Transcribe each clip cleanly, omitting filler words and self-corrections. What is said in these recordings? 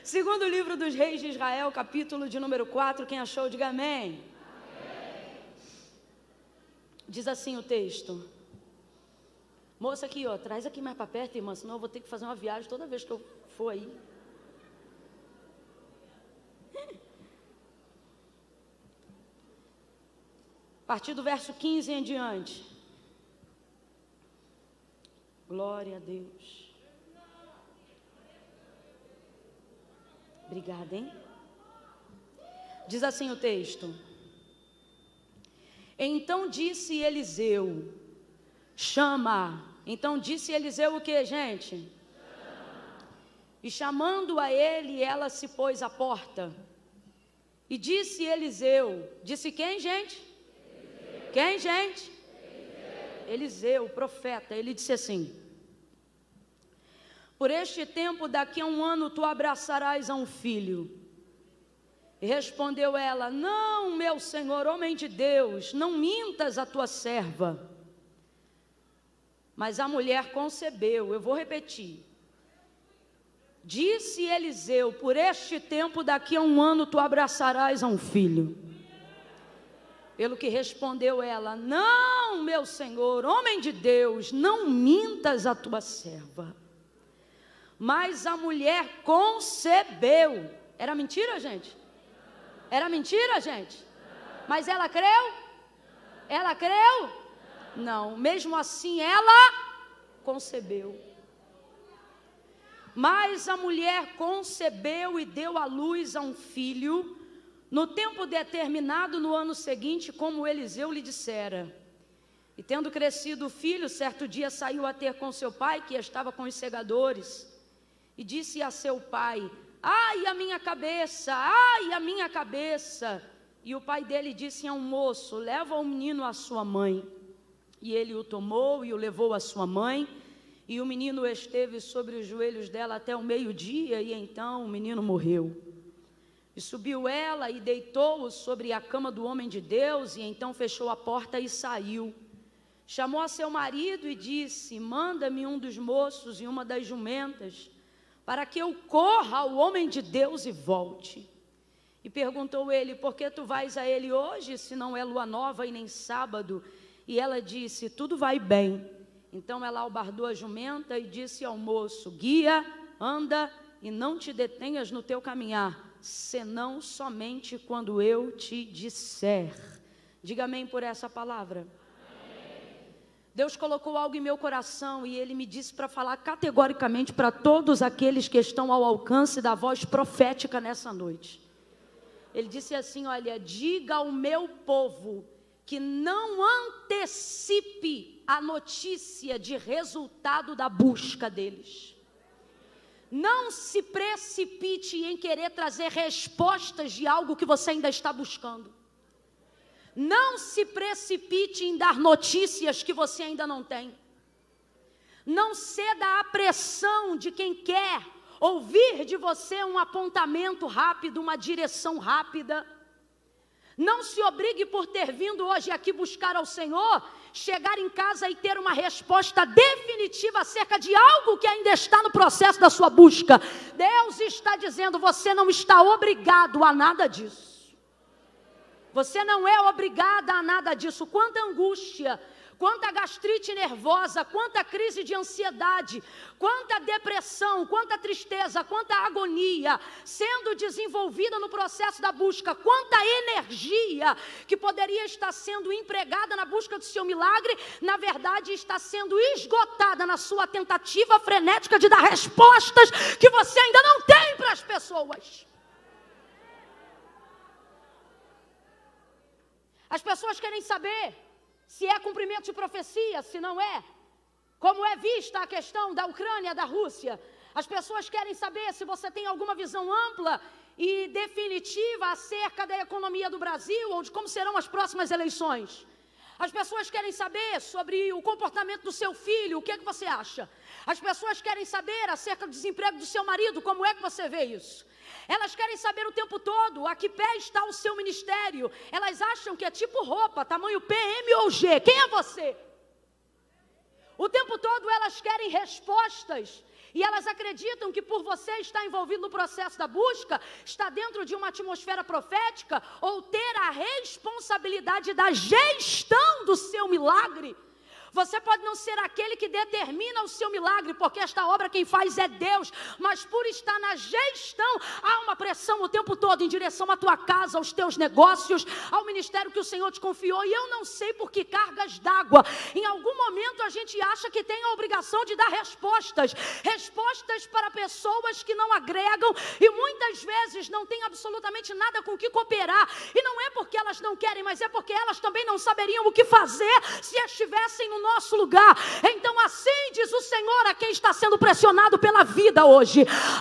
Segundo livro dos Reis de Israel, capítulo de número 4, quem achou, diga amém. Diz assim o texto. Moça aqui, ó, traz aqui mais para perto, irmã, senão eu vou ter que fazer uma viagem toda vez que eu for aí. A partir do verso 15 em diante. Glória a Deus. Obrigada, hein? Diz assim o texto. Então disse Eliseu, chama. Então disse Eliseu o que, gente? Chama. E chamando a ele, ela se pôs à porta. E disse Eliseu, disse quem, gente? Eliseu. Quem, gente? Eliseu, o profeta, ele disse assim: por este tempo, daqui a 1 ano, tu abraçarás a um filho. E respondeu ela: não, meu senhor, homem de Deus, não mintas a tua serva. Mas a mulher concebeu, eu vou repetir. Disse Eliseu: por este tempo, daqui a 1 ano, tu abraçarás a um filho. Pelo que respondeu ela: não, meu senhor, homem de Deus, não mintas a tua serva. Mas a mulher concebeu. Era mentira, gente? Era mentira, gente? Mas ela creu? Ela creu? Não, mesmo assim ela concebeu. Mas a mulher concebeu e deu à luz a um filho, no tempo determinado no ano seguinte, como Eliseu lhe dissera. E tendo crescido o filho, certo dia saiu a ter com seu pai, que estava com os segadores, e disse a seu pai: ai, a minha cabeça, ai, a minha cabeça. E o pai dele disse a um moço: leva o menino à sua mãe. E ele o tomou e o levou à sua mãe, e o menino esteve sobre os joelhos dela até o meio-dia, e então o menino morreu. E subiu ela e deitou-o sobre a cama do homem de Deus, e então fechou a porta e saiu. Chamou a seu marido e disse: manda-me um dos moços e uma das jumentas, para que eu corra ao homem de Deus e volte. E perguntou ele: por que tu vais a ele hoje, se não é lua nova e nem sábado? E ela disse: tudo vai bem. Então ela albardou a jumenta e disse ao moço: guia, anda e não te detenhas no teu caminhar, senão somente quando eu te disser. Diga amém por essa palavra. Deus colocou algo em meu coração e Ele me disse para falar categoricamente para todos aqueles que estão ao alcance da voz profética nessa noite. Ele disse assim: olha, diga ao meu povo que não antecipe a notícia de resultado da busca deles. Não se precipite em querer trazer respostas de algo que você ainda está buscando. Não se precipite em dar notícias que você ainda não tem. Não ceda à pressão de quem quer ouvir de você um apontamento rápido, uma direção rápida. Não se obrigue por ter vindo hoje aqui buscar ao Senhor, chegar em casa e ter uma resposta definitiva acerca de algo que ainda está no processo da sua busca. Deus está dizendo: você não está obrigado a nada disso. Você não é obrigada a nada disso. Quanta angústia, quanta gastrite nervosa, quanta crise de ansiedade, quanta depressão, quanta tristeza, quanta agonia sendo desenvolvida no processo da busca, quanta energia que poderia estar sendo empregada na busca do seu milagre, na verdade está sendo esgotada na sua tentativa frenética de dar respostas que você ainda não tem para as pessoas. As pessoas querem saber se é cumprimento de profecia, se não é. Como é vista a questão da Ucrânia, da Rússia. As pessoas querem saber se você tem alguma visão ampla e definitiva acerca da economia do Brasil ou de como serão as próximas eleições. As pessoas querem saber sobre o comportamento do seu filho, o que é que você acha? As pessoas querem saber acerca do desemprego do seu marido, como é que você vê isso? Elas querem saber o tempo todo a que pé está o seu ministério. Elas acham que é tipo roupa, tamanho P, M ou G. Quem é você? O tempo todo elas querem respostas E elas acreditam que por você estar envolvido no processo da busca, estar dentro de uma atmosfera profética, ou ter a responsabilidade da gestão do seu milagre, você pode não ser aquele que determina o seu milagre, porque esta obra quem faz é Deus, mas por estar na gestão, há uma pressão o tempo todo em direção à tua casa, aos teus negócios, ao ministério que o Senhor te confiou. E eu não sei por que cargas d'água, em algum momento a gente acha que tem a obrigação de dar respostas para pessoas que não agregam, e muitas vezes não tem absolutamente nada com o que cooperar, e não é porque elas não querem, mas é porque elas também não saberiam o que fazer se estivessem no nosso lugar. Então assim diz o Senhor a quem está sendo pressionado pela vida hoje,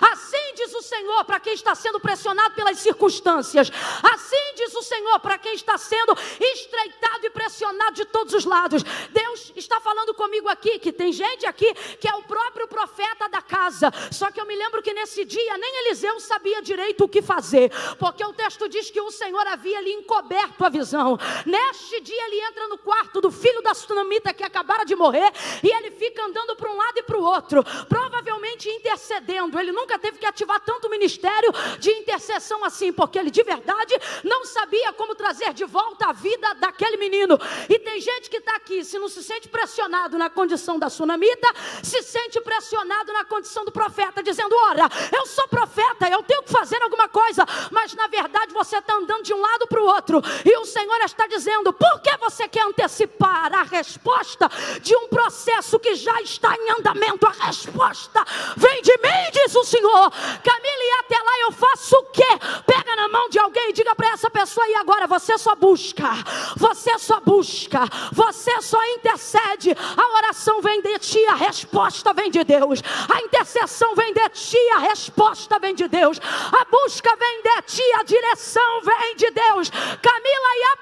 assim diz o Senhor para quem está sendo pressionado pelas circunstâncias, assim diz o Senhor para quem está sendo estreitado e pressionado de todos os lados. Deus está falando comigo aqui, que tem gente aqui que é o próprio profeta da casa, só que eu me lembro que nesse dia nem Eliseu sabia direito o que fazer, porque o texto diz que o Senhor havia lhe encoberto a visão. Neste dia ele entra no quarto do filho da sunamita que acabara de morrer, e ele fica andando para um lado e para o outro, provavelmente intercedendo. Ele nunca teve que ativar tanto ministério de intercessão assim, porque ele de verdade não sabia como trazer de volta a vida daquele menino. E tem gente que está aqui, se não se sente pressionado na condição da sunamita, se sente pressionado na condição do profeta, dizendo: ora, eu sou profeta, eu tenho que fazer alguma coisa, mas na verdade você está andando de um lado para o outro, e o Senhor está dizendo: por que você quer antecipar a resposta de um processo que já está em andamento? A resposta vem de mim, diz o Senhor. Camila, e até lá eu faço o quê? Pega na mão de alguém e diga para essa pessoa: e agora você só busca, você só busca, você só intercede. A oração vem de ti, a resposta vem de Deus. A intercessão vem de ti, a resposta vem de Deus. A busca vem de ti, a direção vem de Deus. Camila, e a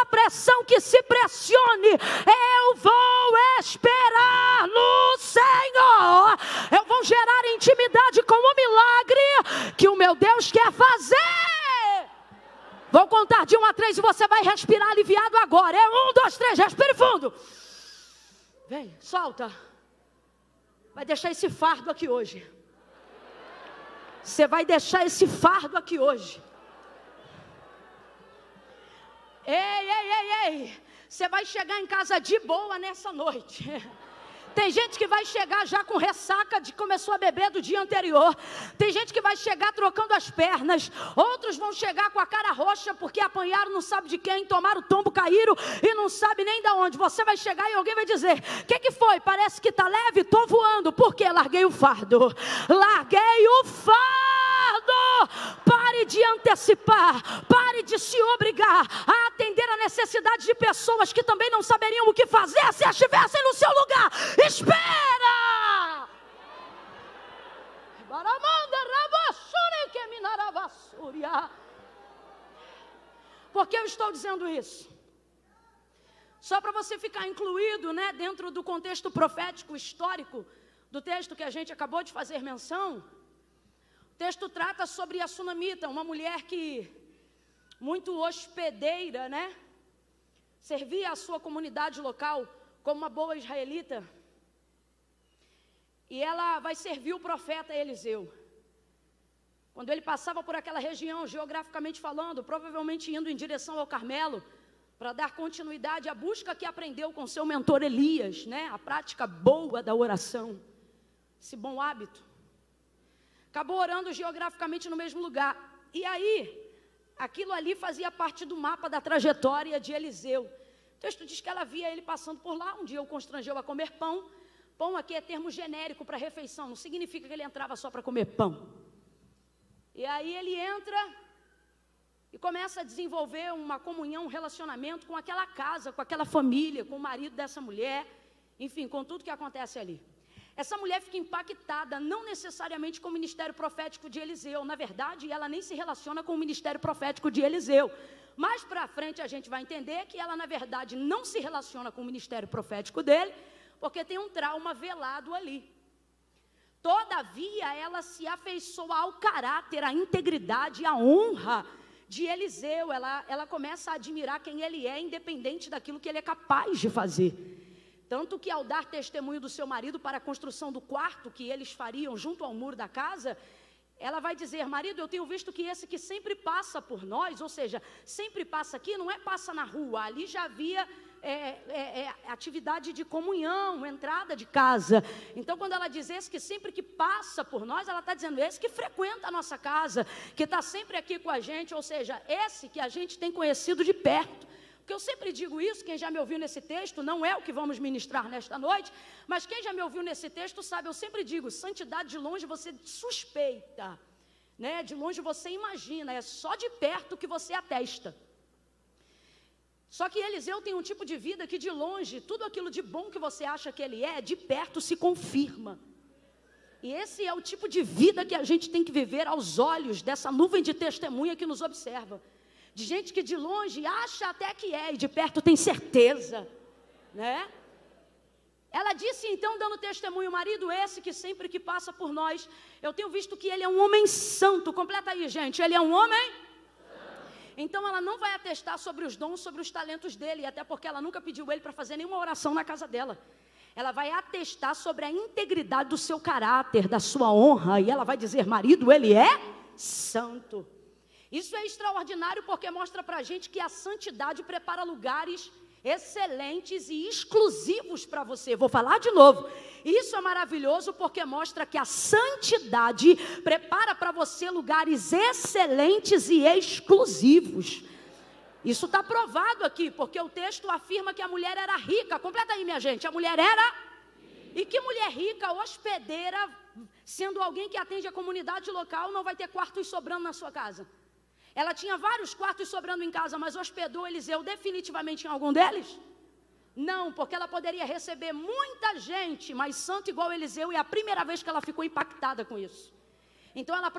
pressão que se pressione, eu vou esperar no Senhor. Eu vou gerar intimidade com o milagre que o meu Deus quer fazer. Vou contar de 1 a 3 e você vai respirar aliviado agora. É 1, 2, 3, respire fundo. Vem, solta. Vai deixar esse fardo aqui hoje. Você vai deixar esse fardo aqui hoje. Ei. Você vai chegar em casa de boa nessa noite. Tem gente que vai chegar já com ressaca de que começou a beber do dia anterior. Tem gente que vai chegar trocando as pernas. Outros vão chegar com a cara roxa porque apanharam não sabe de quem, tomaram tombo, caíram e não sabe nem de onde. Você vai chegar e alguém vai dizer: o que foi? Parece que está leve? Estou voando. Por quê? Larguei o fardo. Larguei o fardo. Pare de antecipar. Pare de se obrigar a atender a necessidade de pessoas que também não saberiam o que fazer se estivessem no seu lugar. Espera! Por que eu estou dizendo isso? Só para você ficar incluído, né, dentro do contexto profético histórico do texto que a gente acabou de fazer menção. O texto trata sobre a sunamita, uma mulher que muito hospedeira, né? Servia a sua comunidade local como uma boa israelita. E ela vai servir o profeta Eliseu. Quando ele passava por aquela região, geograficamente falando, provavelmente indo em direção ao Carmelo, para dar continuidade à busca que aprendeu com seu mentor Elias, né? A prática boa da oração, esse bom hábito. Acabou orando geograficamente no mesmo lugar. E aí, aquilo ali fazia parte do mapa da trajetória de Eliseu. O texto diz que ela via ele passando por lá. Um dia o constrangeu a comer pão. Pão aqui é termo genérico para refeição. Não significa que ele entrava só para comer pão. E aí ele entra e começa a desenvolver uma comunhão, um relacionamento com aquela casa, com aquela família, com o marido dessa mulher. Enfim, com tudo que acontece ali. Essa mulher fica impactada, não necessariamente com o ministério profético de Eliseu. Na verdade, ela nem se relaciona com o ministério profético de Eliseu. Mais para frente a gente vai entender que ela, na verdade, não se relaciona com o ministério profético dele, porque tem um trauma velado ali. Todavia, ela se afeiçoa ao caráter, à integridade, à honra de Eliseu. Ela começa a admirar quem ele é, independente daquilo que ele é capaz de fazer. Tanto que ao dar testemunho do seu marido para a construção do quarto que eles fariam junto ao muro da casa, ela vai dizer: marido, eu tenho visto que esse que sempre passa por nós, ou seja, sempre passa aqui, não é passa na rua, ali já havia atividade de comunhão, entrada de casa. Então, quando ela diz esse que sempre que passa por nós, ela está dizendo esse que frequenta a nossa casa, que está sempre aqui com a gente, ou seja, esse que a gente tem conhecido de perto. Porque eu sempre digo isso, quem já me ouviu nesse texto, não é o que vamos ministrar nesta noite, mas quem já me ouviu nesse texto sabe, eu sempre digo, santidade de longe você suspeita, né? De longe você imagina, é só de perto que você atesta. Só que Eliseu tem um tipo de vida que de longe, tudo aquilo de bom que você acha que ele é, de perto se confirma. E esse é o tipo de vida que a gente tem que viver aos olhos dessa nuvem de testemunha que nos observa. De gente que de longe acha até que é, e de perto tem certeza, né? Ela disse então, dando testemunho, marido esse que sempre que passa por nós, eu tenho visto que ele é um homem santo. Completa aí, gente, ele é um homem... Então ela não vai atestar sobre os dons, sobre os talentos dele, até porque ela nunca pediu ele para fazer nenhuma oração na casa dela. Ela vai atestar sobre a integridade do seu caráter, da sua honra, e ela vai dizer, marido, ele é santo. Isso é extraordinário porque mostra para a gente que a santidade prepara lugares excelentes e exclusivos para você. Vou falar de novo. Isso é maravilhoso porque mostra que a santidade prepara para você lugares excelentes e exclusivos. Isso está provado aqui, porque o texto afirma que a mulher era rica. Completa aí, minha gente. A mulher era... E que mulher rica, hospedeira, sendo alguém que atende a comunidade local, não vai ter quartos sobrando na sua casa? Ela tinha vários quartos sobrando em casa, mas hospedou Eliseu definitivamente em algum deles? Não, porque ela poderia receber muita gente, mas santo igual Eliseu, e é a primeira vez que ela ficou impactada com isso. Então ela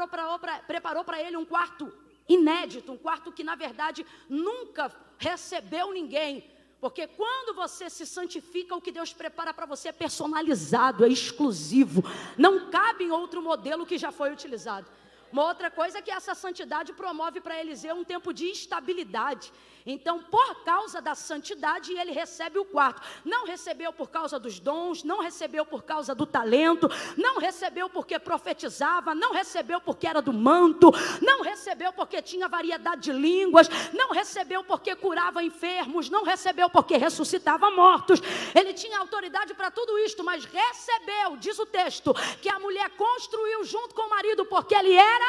preparou para ele um quarto inédito, um quarto que na verdade nunca recebeu ninguém. Porque quando você se santifica, o que Deus prepara para você é personalizado, é exclusivo. Não cabe em outro modelo que já foi utilizado. Uma outra coisa é que essa santidade promove para Eliseu um tempo de estabilidade. Então, por causa da santidade, ele recebe o quarto. Não recebeu por causa dos dons, não recebeu por causa do talento, não recebeu porque profetizava, não recebeu porque era do manto, não recebeu porque tinha variedade de línguas, não recebeu porque curava enfermos, não recebeu porque ressuscitava mortos. Ele tinha autoridade para tudo isto, mas recebeu, diz o texto, que a mulher construiu junto com o marido porque ele era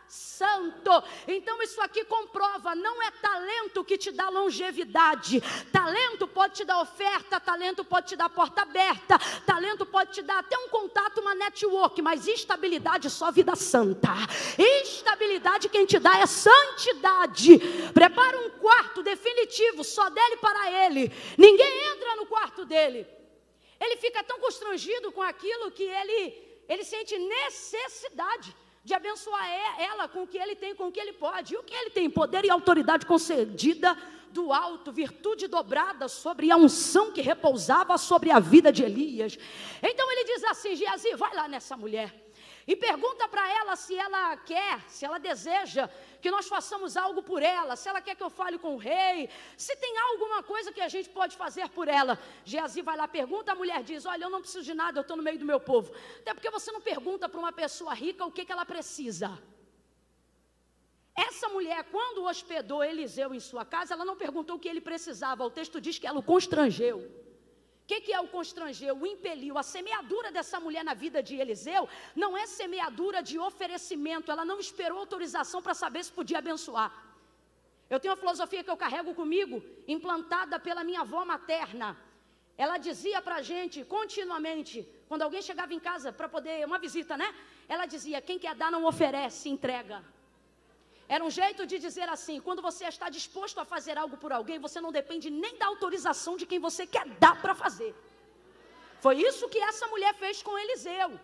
santo. Então isso aqui comprova, não é talento que te dá longevidade. Talento pode te dar oferta, talento pode te dar porta aberta, talento pode te dar até um contato, uma network, mas estabilidade só vida santa. Estabilidade quem te dá é santidade. Prepara um quarto definitivo só dele para ele. Ninguém entra no quarto dele. Ele fica tão constrangido com aquilo que ele sente necessidade de abençoar ela com o que ele tem, com o que ele pode. E o que ele tem? Poder e autoridade concedida do alto, virtude dobrada sobre a unção que repousava sobre a vida de Elias. Então ele diz assim, Geazi, vai lá nessa mulher e pergunta para ela se ela quer, se ela deseja que nós façamos algo por ela, se ela quer que eu fale com o rei, se tem alguma coisa que a gente pode fazer por ela. Geazi vai lá, pergunta, a mulher diz, olha, eu não preciso de nada, eu estou no meio do meu povo. Até porque você não pergunta para uma pessoa rica o que ela precisa. Essa mulher, quando hospedou Eliseu em sua casa, ela não perguntou o que ele precisava, o texto diz que ela o constrangeu. O que é o constrangeu? O impeliu. A semeadura dessa mulher na vida de Eliseu não é semeadura de oferecimento. Ela não esperou autorização para saber se podia abençoar. Eu tenho uma filosofia que eu carrego comigo, implantada pela minha avó materna. Ela dizia para a gente continuamente, quando alguém chegava em casa para poder, uma visita, né? Ela dizia, quem quer dar não oferece, entrega. Era um jeito de dizer assim, quando você está disposto a fazer algo por alguém, você não depende nem da autorização de quem você quer dar para fazer. Foi isso que essa mulher fez com Eliseu.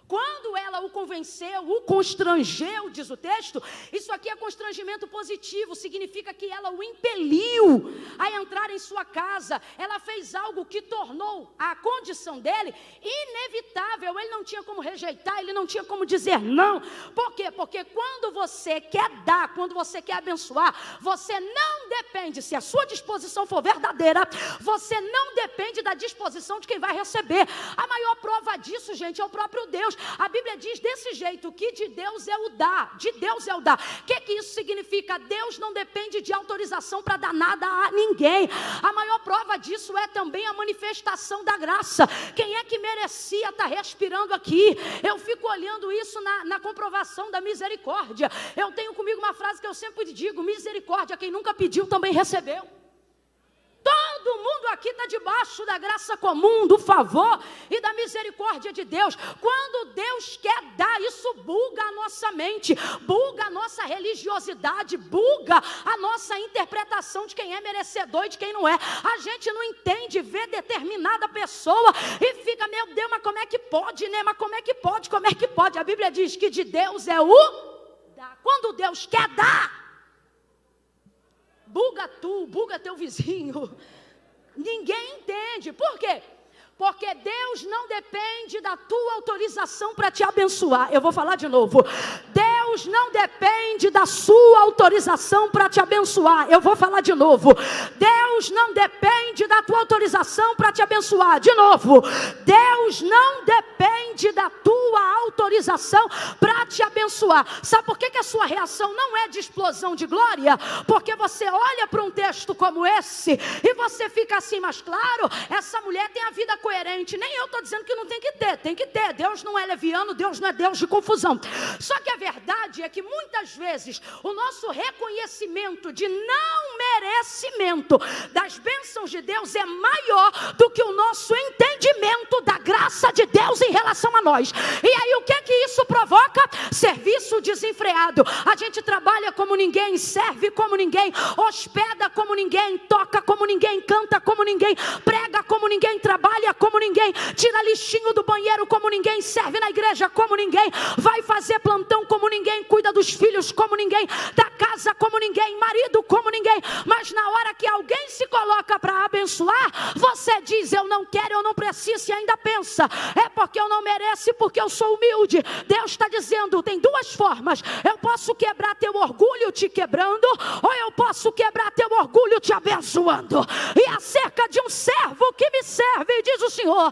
Quando ela o convenceu, o constrangeu, diz o texto, isso aqui é constrangimento positivo, significa que ela o impeliu a entrar em sua casa. Ela fez algo que tornou a condição dele inevitável. Ele não tinha como rejeitar, ele não tinha como dizer não. Por quê? Porque quando você quer dar, quando você quer abençoar, você não depende, se a sua disposição for verdadeira, você não depende da disposição de quem vai receber. A maior prova disso, gente, é o próprio Deus. A Bíblia diz desse jeito, que de Deus é o dar, de Deus é o dar. O que isso significa? Deus não depende de autorização para dar nada a ninguém. A maior prova disso é também a manifestação da graça. Quem é que merecia estar respirando aqui? Eu fico olhando isso na comprovação da misericórdia. Eu tenho comigo uma frase que eu sempre digo: misericórdia, quem nunca pediu também recebeu. Todo mundo aqui está debaixo da graça comum, do favor e da misericórdia de Deus. Quando Deus quer dar, isso buga a nossa mente, buga a nossa religiosidade, buga a nossa interpretação de quem é merecedor e de quem não é. A gente não entende, vê determinada pessoa e fica, meu Deus, mas como é que pode, né? Mas como é que pode, como é que pode? A Bíblia diz que de Deus é o dar. Quando Deus quer dar, buga tu, buga teu vizinho. Ninguém entende. Por quê? Porque Deus não depende da tua autorização para te abençoar. Eu vou falar de novo. Deus não depende da sua autorização para te abençoar. Eu vou falar de novo. Deus não depende da tua autorização para te abençoar. De novo. Deus não depende da tua autorização para te abençoar. Sabe por que a sua reação não é de explosão de glória? Porque você olha para um texto como esse e você fica assim, mas claro, essa mulher tem a vida coerente. Nem eu estou dizendo que não tem que ter, tem que ter. Deus não é leviano, Deus não é Deus de confusão. Só que a verdade é que muitas vezes o nosso reconhecimento de não merecimento das bênçãos de Deus é maior do que o nosso entendimento da graça de Deus em relação a nós. E aí o que isso provoca? Serviço desenfreado. A gente trabalha como ninguém, serve como ninguém, hospeda como ninguém, toca como ninguém, canta como ninguém, prega como ninguém, trabalha como ninguém, tira lixinho do banheiro como ninguém, serve na igreja como ninguém, vai fazer plantão como ninguém, cuida dos filhos como ninguém, da casa como ninguém, marido como ninguém. Mas na hora que alguém se coloca para abençoar, você diz, eu não quero, eu não preciso, e ainda pensa, é porque eu não mereço, porque eu sou humilde. Deus está dizendo, tem duas formas: eu posso quebrar teu orgulho te quebrando, ou eu posso quebrar teu orgulho te abençoando. E acerca de um servo que me serve, diz o Senhor,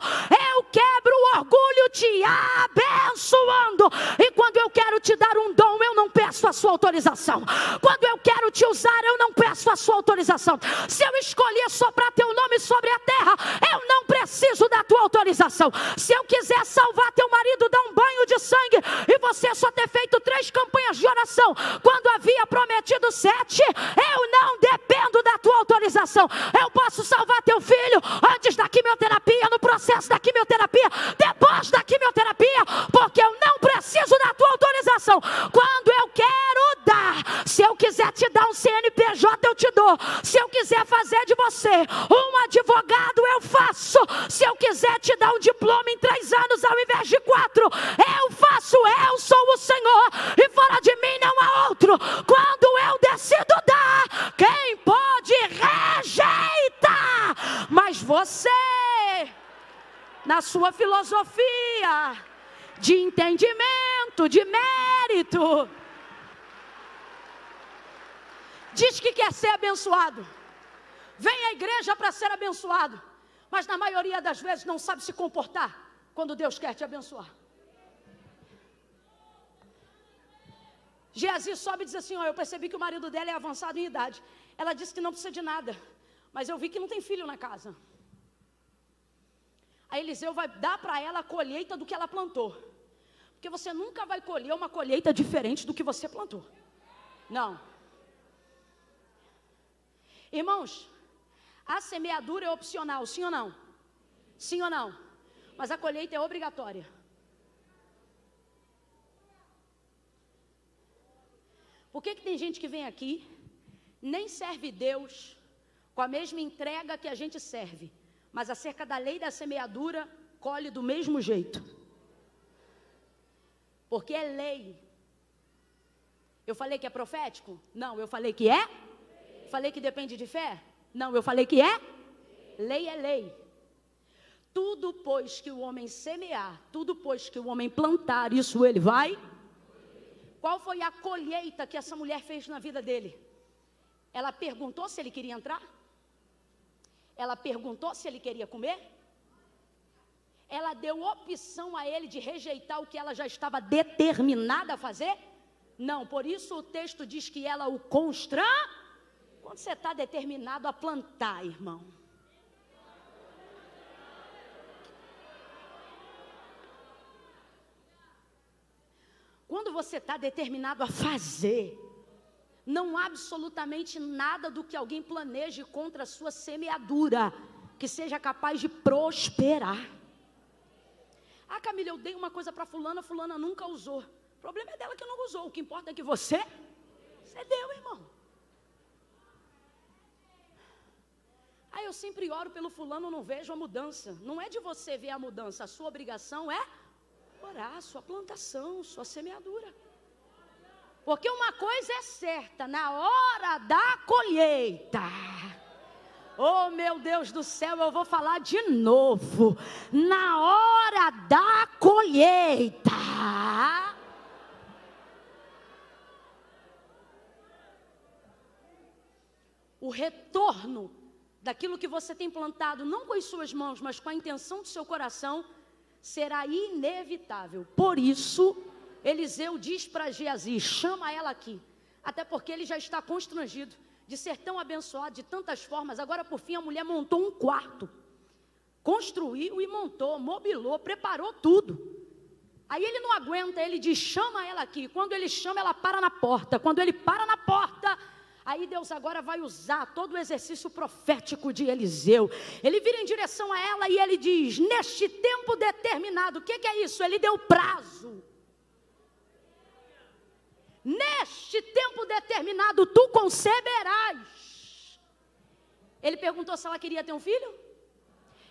eu quebro o orgulho te abençoando. E quando eu quero te dar um dom, eu não peço a sua autorização. Quando eu quero te usar, eu não peço a sua autorização. Se eu escolher soprar teu nome sobre a terra, eu não preciso da tua autorização. Se eu quiser salvar teu marido, dar um banho de sangue, e você só ter feito 3 campanhas de oração, quando havia prometido 7, eu não dependo da tua autorização. Eu posso salvar teu filho antes da quimioterapia, no processo da quimioterapia, depois da quimioterapia, porque eu não preciso da tua autorização. Quando eu quero dar, se eu quiser te dar um CNPJ, eu te dou. Se eu quiser fazer de você um advogado, eu faço. Se eu quiser te dar um diploma em 3 anos ao invés de 4, eu faço. Eu sou o Senhor e fora de mim não há outro. Quando eu decido dar, quem pode rejeitar? Mas você, na sua filosofia de entendimento, de mérito, diz que quer ser abençoado, vem à igreja para ser abençoado, mas na maioria das vezes não sabe se comportar quando Deus quer te abençoar. Geazi sobe e diz assim, eu percebi que o marido dela é avançado em idade. Ela disse que não precisa de nada, mas eu vi que não tem filho na casa. Aí Eliseu vai dar para ela a colheita do que ela plantou. Porque você nunca vai colher uma colheita diferente do que você plantou. Não. Irmãos, a semeadura é opcional, sim ou não? Sim ou não? Mas a colheita é obrigatória. Por que tem gente que vem aqui, nem serve Deus com a mesma entrega que a gente serve, mas acerca da lei da semeadura, colhe do mesmo jeito? porque é lei. Eu falei que é profético? Não, eu falei que é. Falei que depende de fé? Não, eu falei que é. Lei é lei. Tudo, pois, que o homem semear, tudo, pois, que o homem plantar, isso ele vai. Qual foi a colheita que essa mulher fez na vida dele? Ela perguntou se ele queria entrar? Ela perguntou se ele queria comer? Ela deu opção a ele de rejeitar o que ela já estava determinada a fazer? Não, por isso o texto diz que ela o constrange. Quando você está determinado a plantar, irmão. Quando você está determinado a fazer, não há absolutamente nada do que alguém planeje contra a sua semeadura que seja capaz de prosperar. Ah, Camila, eu dei uma coisa para fulana nunca usou. O problema é dela que não usou. O que importa é que você deu, irmão. Ah, eu sempre oro pelo fulano, não vejo a mudança. Não é de você ver a mudança, a sua obrigação é orar, sua plantação, sua semeadura. Porque uma coisa é certa, na hora da colheita, oh meu Deus do céu, eu vou falar de novo, na hora da colheita, o retorno daquilo que você tem plantado, não com as suas mãos, mas com a intenção do seu coração, será inevitável. Por isso, Eliseu diz para Geazi, chama ela aqui, até porque ele já está constrangido de ser tão abençoado de tantas formas. Agora por fim a mulher montou um quarto, construiu e montou, mobilou, preparou tudo. Aí ele não aguenta, ele diz, chama ela aqui. Quando ele chama, ela para na porta. Quando ele para na porta, aí Deus agora vai usar todo o exercício profético de Eliseu. Ele vira em direção a ela e ele diz, neste tempo determinado, o que é isso? Ele deu prazo. Neste tempo determinado, tu conceberás. Ele perguntou se ela queria ter um filho?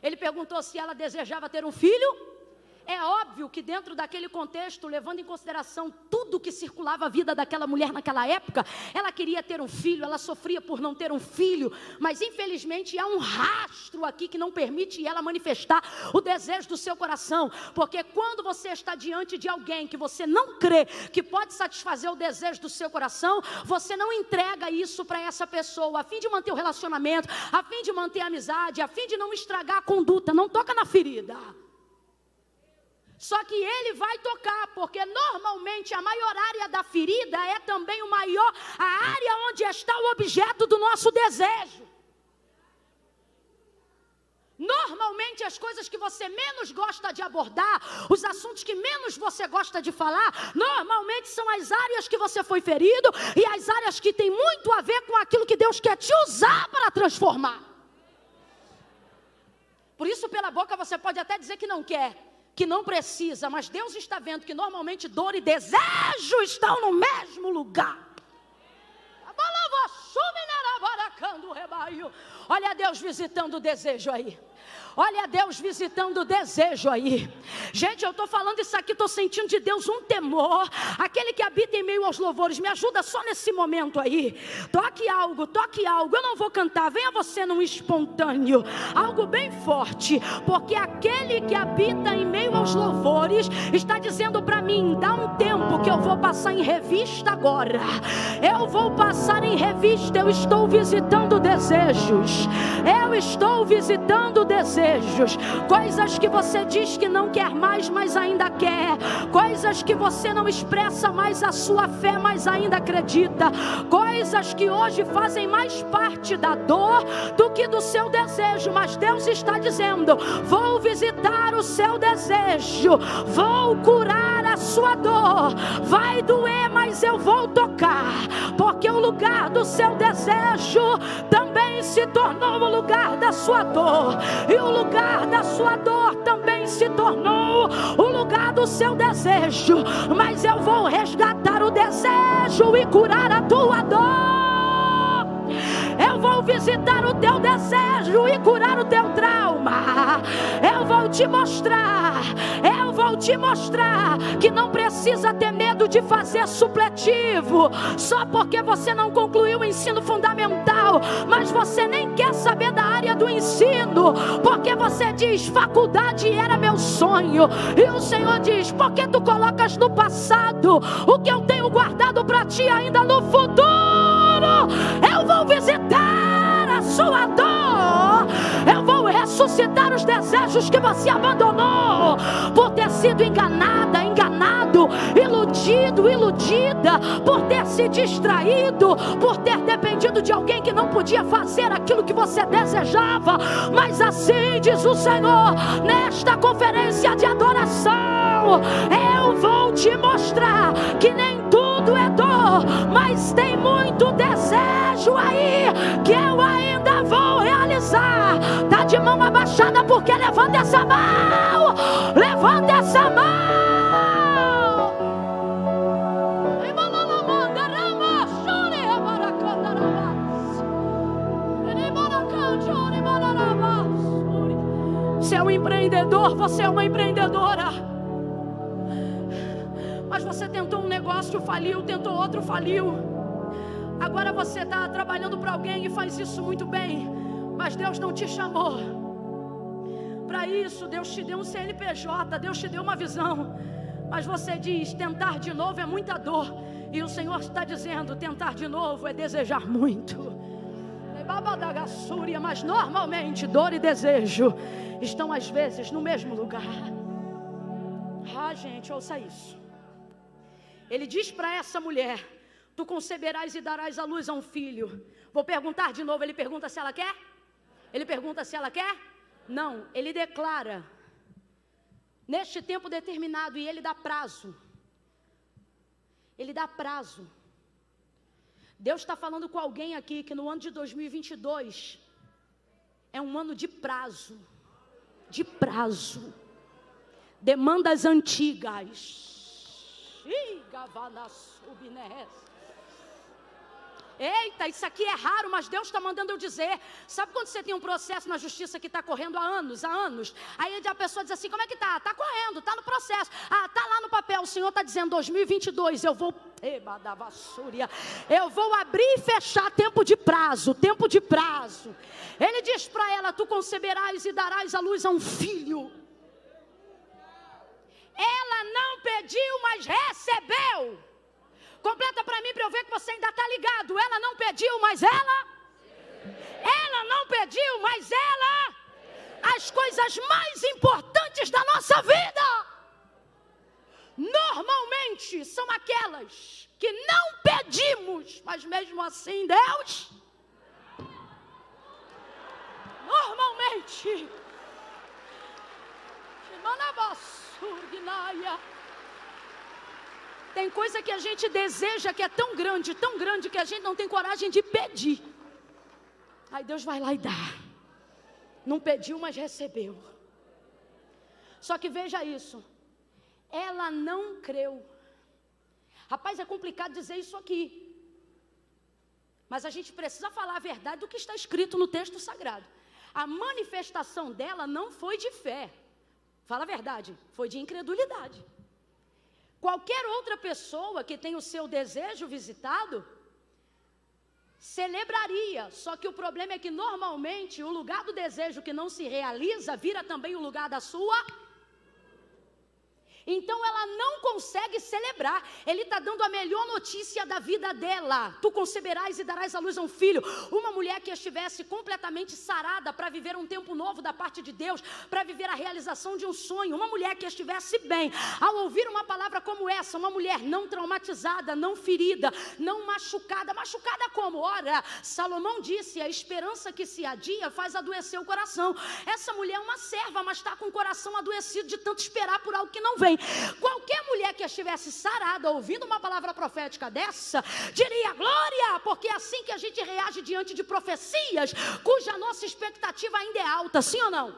Ele perguntou se ela desejava ter um filho? É óbvio que dentro daquele contexto, levando em consideração tudo que circulava a vida daquela mulher naquela época, ela queria ter um filho, ela sofria por não ter um filho, mas infelizmente há um rastro aqui que não permite ela manifestar o desejo do seu coração, porque quando você está diante de alguém que você não crê que pode satisfazer o desejo do seu coração, você não entrega isso para essa pessoa, a fim de manter o relacionamento, a fim de manter a amizade, a fim de não estragar a conduta, não toca na ferida. Só que ele vai tocar, porque normalmente a maior área da ferida é também a área onde está o objeto do nosso desejo. Normalmente as coisas que você menos gosta de abordar, os assuntos que menos você gosta de falar, normalmente são as áreas que você foi ferido e as áreas que tem muito a ver com aquilo que Deus quer te usar para transformar. Por isso, pela boca você pode até dizer que não quer, que não precisa, mas Deus está vendo que normalmente dor e desejo estão no mesmo lugar. Olha Deus visitando o desejo aí. Olha Deus visitando o desejo aí. Gente, eu estou falando isso aqui, estou sentindo de Deus um temor. Aquele que habita em meio aos louvores, me ajuda só nesse momento aí. Toque algo, eu não vou cantar, venha você num espontâneo, algo bem forte, porque aquele que habita em meio aos louvores está dizendo para mim, dá um tempo que eu vou passar em revista agora. Eu vou passar em revista, eu estou visitando desejos. Eu estou visitando desejos. Coisas que você diz que não quer mais, mas ainda quer. Coisas que você não expressa mais a sua fé, mas ainda acredita. Coisas que hoje fazem mais parte da dor do que do seu desejo. Mas Deus está dizendo, vou visitar o seu desejo, vou curar a sua dor. Vai doer, mas eu vou tocar, porque o lugar do seu desejo também se tornou o lugar da sua dor. E o lugar da sua dor também se tornou o lugar do seu desejo. Mas eu vou resgatar o desejo e curar a tua dor. Eu vou visitar o teu desejo e curar o teu trauma. Eu vou te mostrar, que não precisa ter medo de fazer supletivo, só porque você não concluiu o ensino fundamental, mas você nem quer saber da área do ensino, porque você diz, faculdade era meu sonho, e o Senhor diz, por que tu colocas no passado o que eu tenho guardado para ti ainda no futuro? Eu vou visitar a sua dor, eu vou ressuscitar os desejos que você abandonou, por ter sido enganada, enganado, iludido, iludida, por ter se distraído, por ter dependido de alguém que não podia fazer aquilo que você desejava. Mas assim diz o Senhor, nesta conferência de adoração, eu vou te mostrar que nem tudo é dor, mas tem muito desejo aí, que eu ainda vou realizar. Tá de mão abaixada, porque levanta essa mão, levanta essa mão. Você é um empreendedor, você é uma empreendedora, mas você tentou um negócio, faliu, tentou outro, faliu. Agora você está trabalhando para alguém e faz isso muito bem, mas Deus não te chamou para isso. Deus te deu um CNPJ, Deus te deu uma visão, mas você diz, tentar de novo é muita dor, e o Senhor está dizendo, tentar de novo é desejar muito. Mas normalmente dor e desejo estão às vezes no mesmo lugar. Gente, ouça isso. Ele diz para essa mulher, tu conceberás e darás à luz a um filho. Vou perguntar de novo, ele pergunta se ela quer? Ele pergunta se ela quer? Não, ele declara, neste tempo determinado, e ele dá prazo. Ele dá prazo. Deus está falando com alguém aqui que no ano de 2022 é um ano de prazo, demandas antigas. Eita, isso aqui é raro, mas Deus está mandando eu dizer. Sabe quando você tem um processo na justiça que está correndo há anos? Aí a pessoa diz assim, como é que está? Está correndo, está no processo. Está lá no papel, o Senhor está dizendo, 2022, eu vou abrir e fechar tempo de prazo. Ele diz para ela, tu conceberás e darás à luz a um filho. Ela não pediu, mas recebeu. Completa para mim, para eu ver que você ainda está ligado. Ela não pediu, mas ela não pediu, mas ela, as coisas mais importantes da nossa vida, normalmente são aquelas que não pedimos, mas mesmo assim Deus, normalmente, tem coisa que a gente deseja que é tão grande, que a gente não tem coragem de pedir. Aí Deus vai lá e dá. Não pediu, mas recebeu. Só que veja isso. Ela não creu. Rapaz, é complicado dizer isso aqui. Mas a gente precisa falar a verdade do que está escrito no texto sagrado. A manifestação dela não foi de fé. Fala a verdade, foi de incredulidade. Qualquer outra pessoa que tem o seu desejo visitado, celebraria. Só que o problema é que normalmente o lugar do desejo que não se realiza, vira também o lugar da sua. Então ela não consegue celebrar. Ele está dando a melhor notícia da vida dela. Tu conceberás e darás à luz a um filho. Uma mulher que estivesse completamente sarada para viver um tempo novo da parte de Deus, para viver a realização de um sonho. Uma mulher que estivesse bem. Ao ouvir uma palavra como essa, uma mulher não traumatizada, não ferida, não machucada. Machucada como? Ora, Salomão disse, a esperança que se adia faz adoecer o coração. Essa mulher é uma serva, mas está com o coração adoecido de tanto esperar por algo que não vem. Qualquer mulher que estivesse sarada ouvindo uma palavra profética dessa, diria glória, porque é assim que a gente reage diante de profecias cuja nossa expectativa ainda é alta, sim ou não?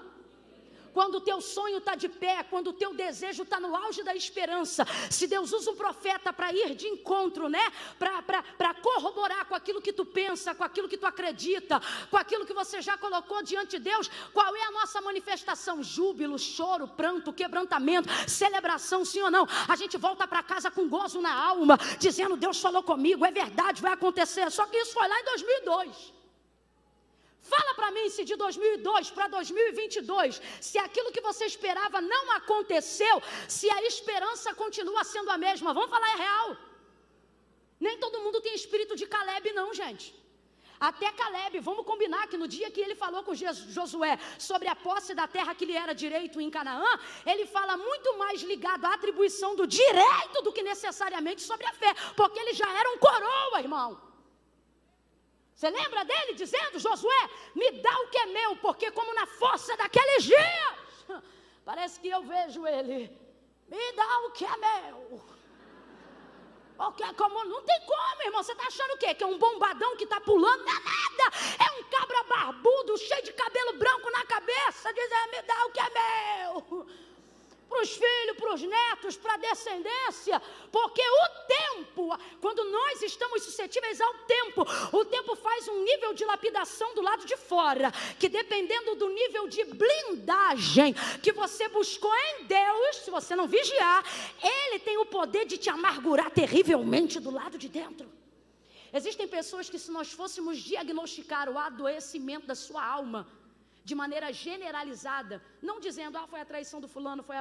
quando o teu sonho está de pé, quando o teu desejo está no auge da esperança, se Deus usa um profeta para ir de encontro, né? Para corroborar com aquilo que tu pensa, com aquilo que tu acredita, com aquilo que você já colocou diante de Deus, qual é a nossa manifestação? Júbilo, choro, pranto, quebrantamento, celebração, sim ou não? A gente volta para casa com gozo na alma, dizendo: Deus falou comigo, é verdade, vai acontecer. Só que isso foi lá em 2002. Fala para mim se de 2002 para 2022, se aquilo que você esperava não aconteceu, se a esperança continua sendo a mesma. Vamos falar é real. Nem todo mundo tem espírito de Caleb não, gente. Até Caleb, vamos combinar que no dia que ele falou com Josué sobre a posse da terra que lhe era direito em Canaã, ele fala muito mais ligado à atribuição do direito do que necessariamente sobre a fé, porque ele já era um coroa, irmão. Você lembra dele dizendo: Josué, me dá o que é meu, porque como na força daqueles dias, parece que eu vejo ele, me dá o que é meu. Porque como não tem como, irmão, você está achando o quê? Que é um bombadão que está pulando? Não é nada, é um cabra barbudo, cheio de cabelo branco na cabeça, dizendo: me dá o que é meu. Para os filhos, para os netos, para a descendência, porque o tempo, quando nós estamos suscetíveis ao tempo, o tempo faz um nível de lapidação do lado de fora, que dependendo do nível de blindagem que você buscou em Deus, se você não vigiar, Ele tem o poder de te amargurar terrivelmente do lado de dentro. Existem pessoas que, se nós fôssemos diagnosticar o adoecimento da sua alma de maneira generalizada, não dizendo: foi a traição do fulano, foi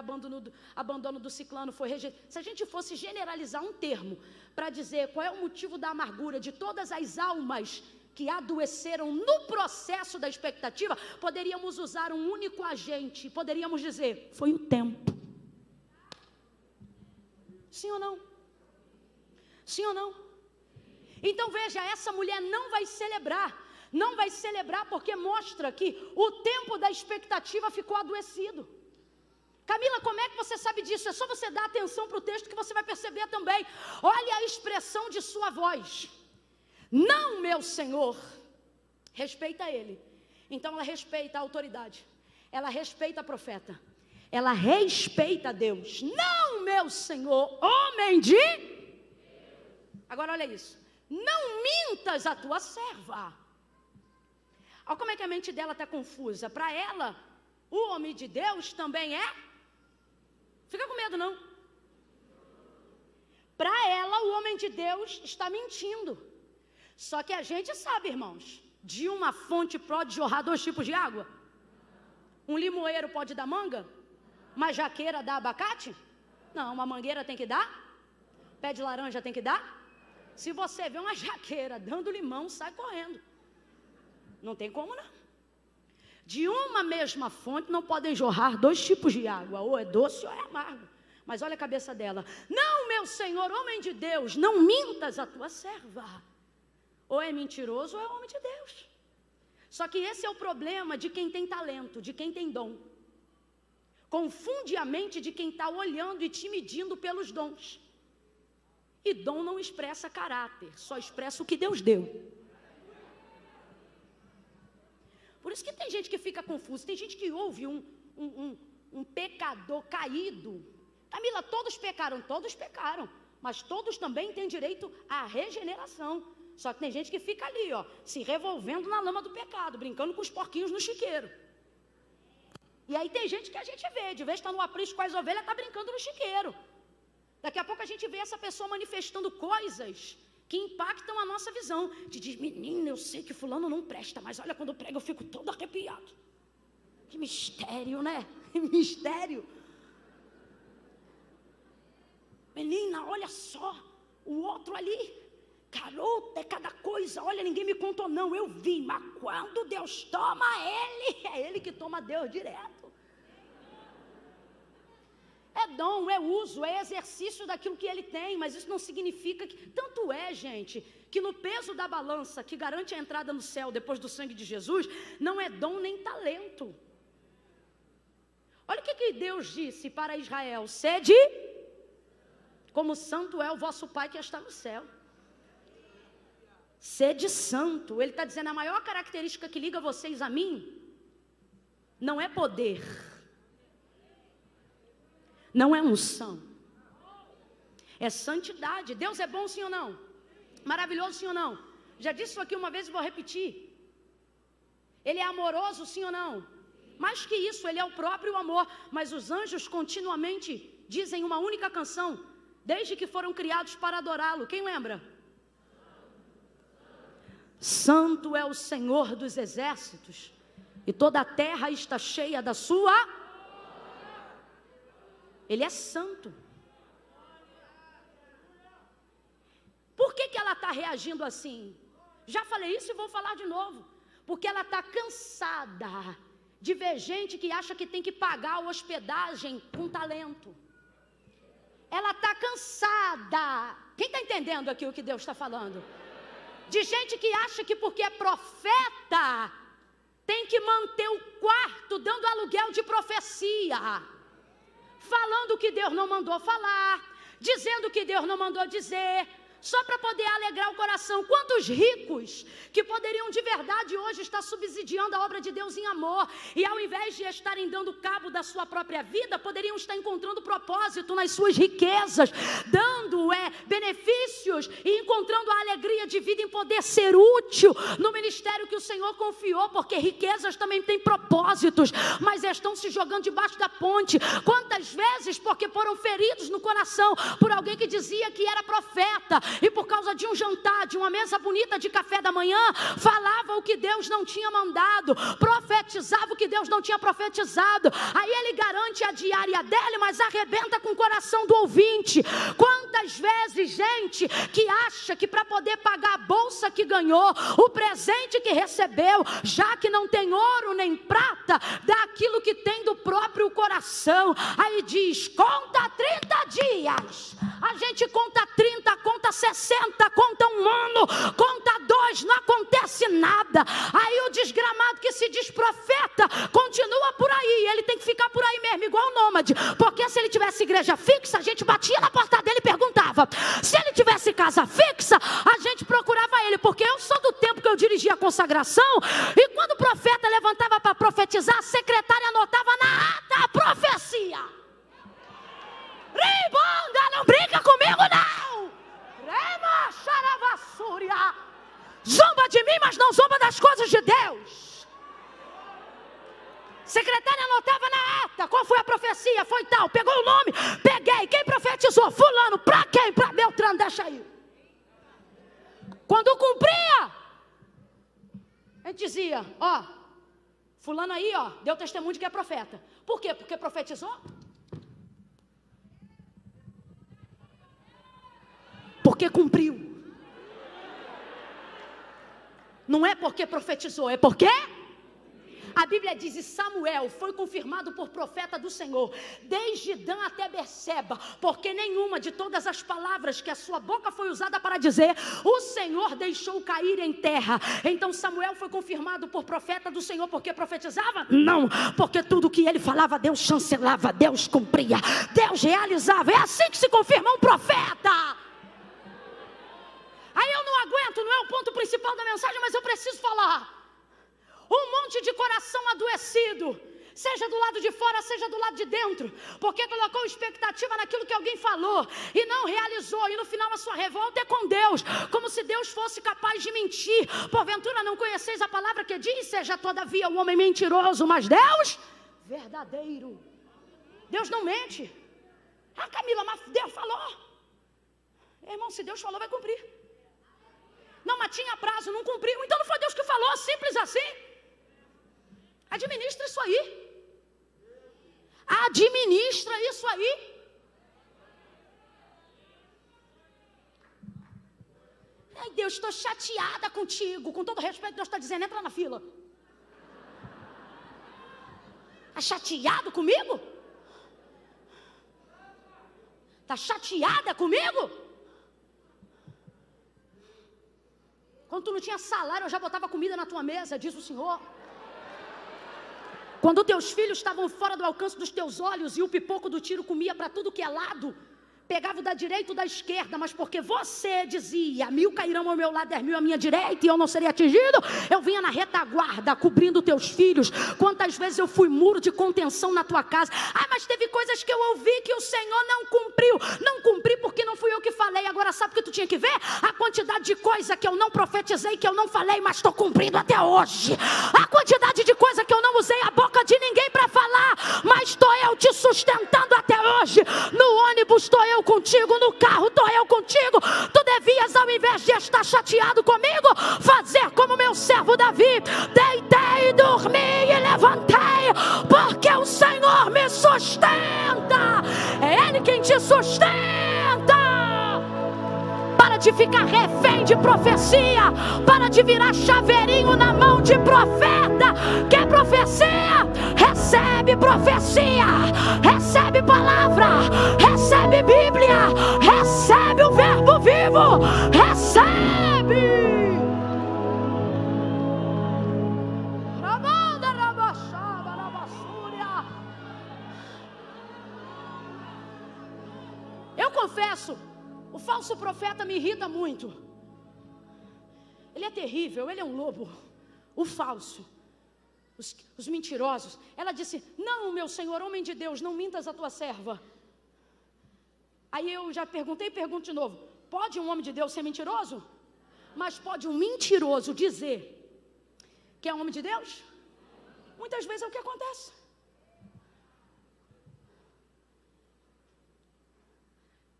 abandono do ciclano, foi rejeição. Se a gente fosse generalizar um termo para dizer qual é o motivo da amargura de todas as almas que adoeceram no processo da expectativa, poderíamos usar um único agente, poderíamos dizer: foi o tempo. Sim ou não? Sim ou não? Então veja, essa mulher não vai celebrar. Não vai celebrar porque mostra que o tempo da expectativa ficou adoecido. Camila, como é que você sabe disso? É só você dar atenção para o texto que você vai perceber também. Olha a expressão de sua voz. Não, meu Senhor. Respeita ele. Então ela respeita a autoridade. Ela respeita a profeta. Ela respeita Deus. Não, meu Senhor, homem de... Agora olha isso. Não mintas a tua serva. Olha como é que a mente dela está confusa. Para ela, o homem de Deus também é... Fica com medo, não. Para ela, o homem de Deus está mentindo. Só que a gente sabe, irmãos, de uma fonte pode jorrar 2 tipos de água. Um limoeiro pode dar manga? Uma jaqueira dá abacate? Não, uma mangueira tem que dar? Pé de laranja tem que dar? Se você vê uma jaqueira dando limão, sai correndo. Não tem como não. De uma mesma fonte não podem jorrar 2 tipos de água, ou é doce ou é amargo. Mas olha a cabeça dela. Não, meu Senhor, homem de Deus, não mintas a tua serva. Ou é mentiroso ou é homem de Deus. Só que esse é o problema de quem tem talento, de quem tem dom. Confunde a mente de quem está olhando e te medindo pelos dons. E dom não expressa caráter, só expressa o que Deus deu. Por isso que tem gente que fica confusa, tem gente que ouve um pecador caído. Camila, todos pecaram, mas todos também têm direito à regeneração. Só que tem gente que fica ali, ó, se revolvendo na lama do pecado, brincando com os porquinhos no chiqueiro. E aí tem gente que a gente vê, de vez em quando no aprisco com as ovelhas, está brincando no chiqueiro. Daqui a pouco a gente vê essa pessoa manifestando coisas que impactam a nossa visão. De diz, menina, eu sei que fulano não presta, mas olha, quando prega eu fico todo arrepiado. Que mistério, né? Que mistério. Menina, olha só, o outro ali, garota, é cada coisa, olha, ninguém me contou não, eu vi, mas quando Deus toma ele, é ele que toma Deus direto. É dom, é uso, é exercício daquilo que ele tem, mas isso não significa que... Tanto é, gente, que no peso da balança que garante a entrada no céu depois do sangue de Jesus, não é dom nem talento. Olha o que Deus disse para Israel: sede, como santo é o vosso Pai que está no céu. Sede santo. Ele está dizendo, a maior característica que liga vocês a mim, não é poder, não é unção, é santidade. Deus é bom, sim ou não? Maravilhoso, sim ou não? Já disse isso aqui uma vez e vou repetir. Ele é amoroso, sim ou não? Mais que isso, ele é o próprio amor. Mas os anjos continuamente dizem uma única canção, desde que foram criados para adorá-lo. Quem lembra? Santo é o Senhor dos exércitos, e toda a terra está cheia da sua. Ele é santo. Por que ela está reagindo assim? Já falei isso e vou falar de novo. Porque ela está cansada de ver gente que acha que tem que pagar a hospedagem com talento. Ela está cansada. Quem está entendendo aqui o que Deus está falando? De gente que acha que porque é profeta tem que manter o quarto dando aluguel de profecia, falando o que Deus não mandou falar, dizendo o que Deus não mandou dizer, só para poder alegrar o coração. Quantos ricos que poderiam de verdade hoje estar subsidiando a obra de Deus em amor, e ao invés de estarem dando cabo da sua própria vida, poderiam estar encontrando propósito nas suas riquezas, dando benefícios e encontrando a alegria de vida em poder ser útil no ministério que o Senhor confiou, porque riquezas também têm propósitos, mas estão se jogando debaixo da ponte. Quantas vezes porque foram feridos no coração por alguém que dizia que era profeta, e por causa de um jantar, de uma mesa bonita de café da manhã, falava o que Deus não tinha mandado, profetizava o que Deus não tinha profetizado. Aí ele garante a diária dele, mas arrebenta com o coração do ouvinte. Quantas vezes gente que acha que para poder pagar a bolsa que ganhou, o presente que recebeu, já que não tem ouro nem prata, dá aquilo que tem do próprio coração. Aí diz, conta 30 dias. A gente conta 30, conta 60, conta um ano, conta 2, não acontece nada. Aí o desgramado que se diz profeta continua por aí. Ele tem que ficar por aí mesmo, igual o nômade. Porque se ele tivesse igreja fixa, a gente batia na porta dele e perguntava. Se ele tivesse casa fixa, a gente procurava ele. Porque eu sou do tempo que eu dirigia a consagração, e quando o profeta levantava para profetizar, a secretária anotava na ata a profecia. Ribonda, não brinca comigo não. Rema, xaravassúria. Zomba de mim, mas não zomba das coisas de Deus. Secretária anotava na ata, qual foi a profecia? Foi tal, pegou o nome, peguei, quem profetizou? Fulano, para quem? Para Beltrano, deixa aí. Quando cumpria, a gente dizia, ó, fulano aí, ó, deu testemunho de que é profeta. Por quê? Porque profetizou? Porque cumpriu. Não é porque profetizou, é porque a Bíblia diz, e Samuel foi confirmado por profeta do Senhor, desde Dan até Berseba, porque nenhuma de todas as palavras que a sua boca foi usada para dizer, o Senhor deixou cair em terra. Então Samuel foi confirmado por profeta do Senhor, porque profetizava? Não, porque tudo que ele falava, Deus chancelava, Deus cumpria, Deus realizava. É assim que se confirma um profeta. Aí eu não aguento, não é o ponto principal da mensagem, mas eu preciso falar. Um monte de coração adoecido, seja do lado de fora, seja do lado de dentro, porque colocou expectativa naquilo que alguém falou e não realizou, e no final a sua revolta é com Deus, como se Deus fosse capaz de mentir. Porventura não conheceis a palavra que diz, seja todavia o homem mentiroso, mas Deus verdadeiro. Deus não mente. Ah, Camila, mas Deus falou. Irmão, se Deus falou, vai cumprir. Não, mas tinha prazo, não cumpriu, então não foi Deus que falou, simples assim. Administra isso aí. Administra isso aí. Ai, Deus, estou chateada contigo. Com todo respeito, Deus está dizendo, entra na fila. Está chateado comigo? Está chateada comigo? Quando tu não tinha salário, eu já botava comida na tua mesa, diz o Senhor. Quando teus filhos estavam fora do alcance dos teus olhos e o pipoco do tiro comia para tudo que é lado, pegava o da direita ou da esquerda, mas porque você dizia, 1000 cairão ao meu lado, 10.000 à minha direita, e eu não seria atingido, eu vinha na retaguarda, cobrindo teus filhos. Quantas vezes eu fui muro de contenção na tua casa? Mas teve coisas que eu ouvi que o Senhor não cumpriu. Não cumpri porque não fui eu que falei. Agora sabe o que tu tinha que ver? A quantidade de coisa que eu não profetizei, que eu não falei, mas estou cumprindo até hoje. A quantidade de coisa que eu não usei a boca de ninguém para falar, mas estou eu te sustentando até hoje. No ônibus estou eu contigo, no carro estou eu contigo. Tu devias, ao invés de estar chateado comigo, fazer como meu servo Davi: deitei, dormi e levantei, porque o Senhor me sustenta. É Ele quem te sustenta. Para de ficar refém de profecia, para de virar chaveirinho na mão de profeta. Quer profecia? Recebe profecia, recebe palavra, recebe Bíblia, recebe o verbo vivo, recebe. Eu confesso, o falso profeta me irrita muito. Ele é terrível, ele é um lobo. O falso, os mentirosos. Ela disse: não, meu senhor, homem de Deus, não mintas a tua serva. Aí eu já perguntei e pergunto de novo: pode um homem de Deus ser mentiroso? Mas pode um mentiroso dizer que é homem de Deus? Muitas vezes é o que acontece.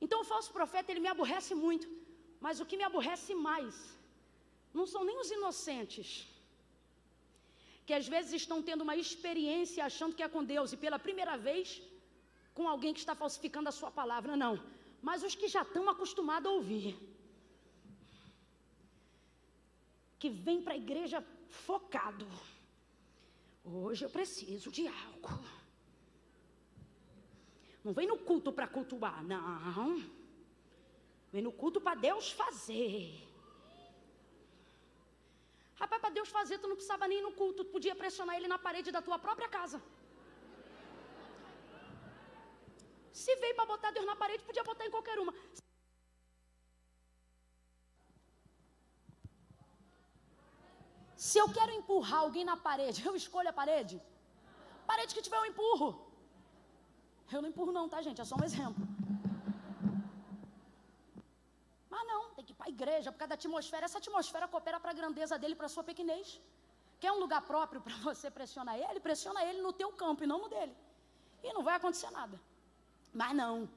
Então o falso profeta, ele me aborrece muito. Mas o que me aborrece mais não são nem os inocentes, que às vezes estão tendo uma experiência achando que é com Deus, e pela primeira vez com alguém que está falsificando a sua palavra, não. Mas os que já estão acostumados a ouvir, que vem para a igreja focado: hoje eu preciso de algo. Não vem no culto para cultuar, não. Vem no culto para Deus fazer. Rapaz, para Deus fazer, tu não precisava nem ir no culto. Tu podia pressionar Ele na parede da tua própria casa. Se veio para botar Deus na parede, podia botar em qualquer uma. Se eu quero empurrar alguém na parede, eu escolho a parede. Parede que tiver, eu empurro. Eu não empurro não, tá, gente? É só um exemplo. Mas não, tem que ir para a igreja, por causa da atmosfera. Essa atmosfera coopera para a grandeza dele, para a sua pequenez. Quer um lugar próprio para você pressionar ele? Pressiona ele no teu campo e não no dele. E não vai acontecer nada. Mas não,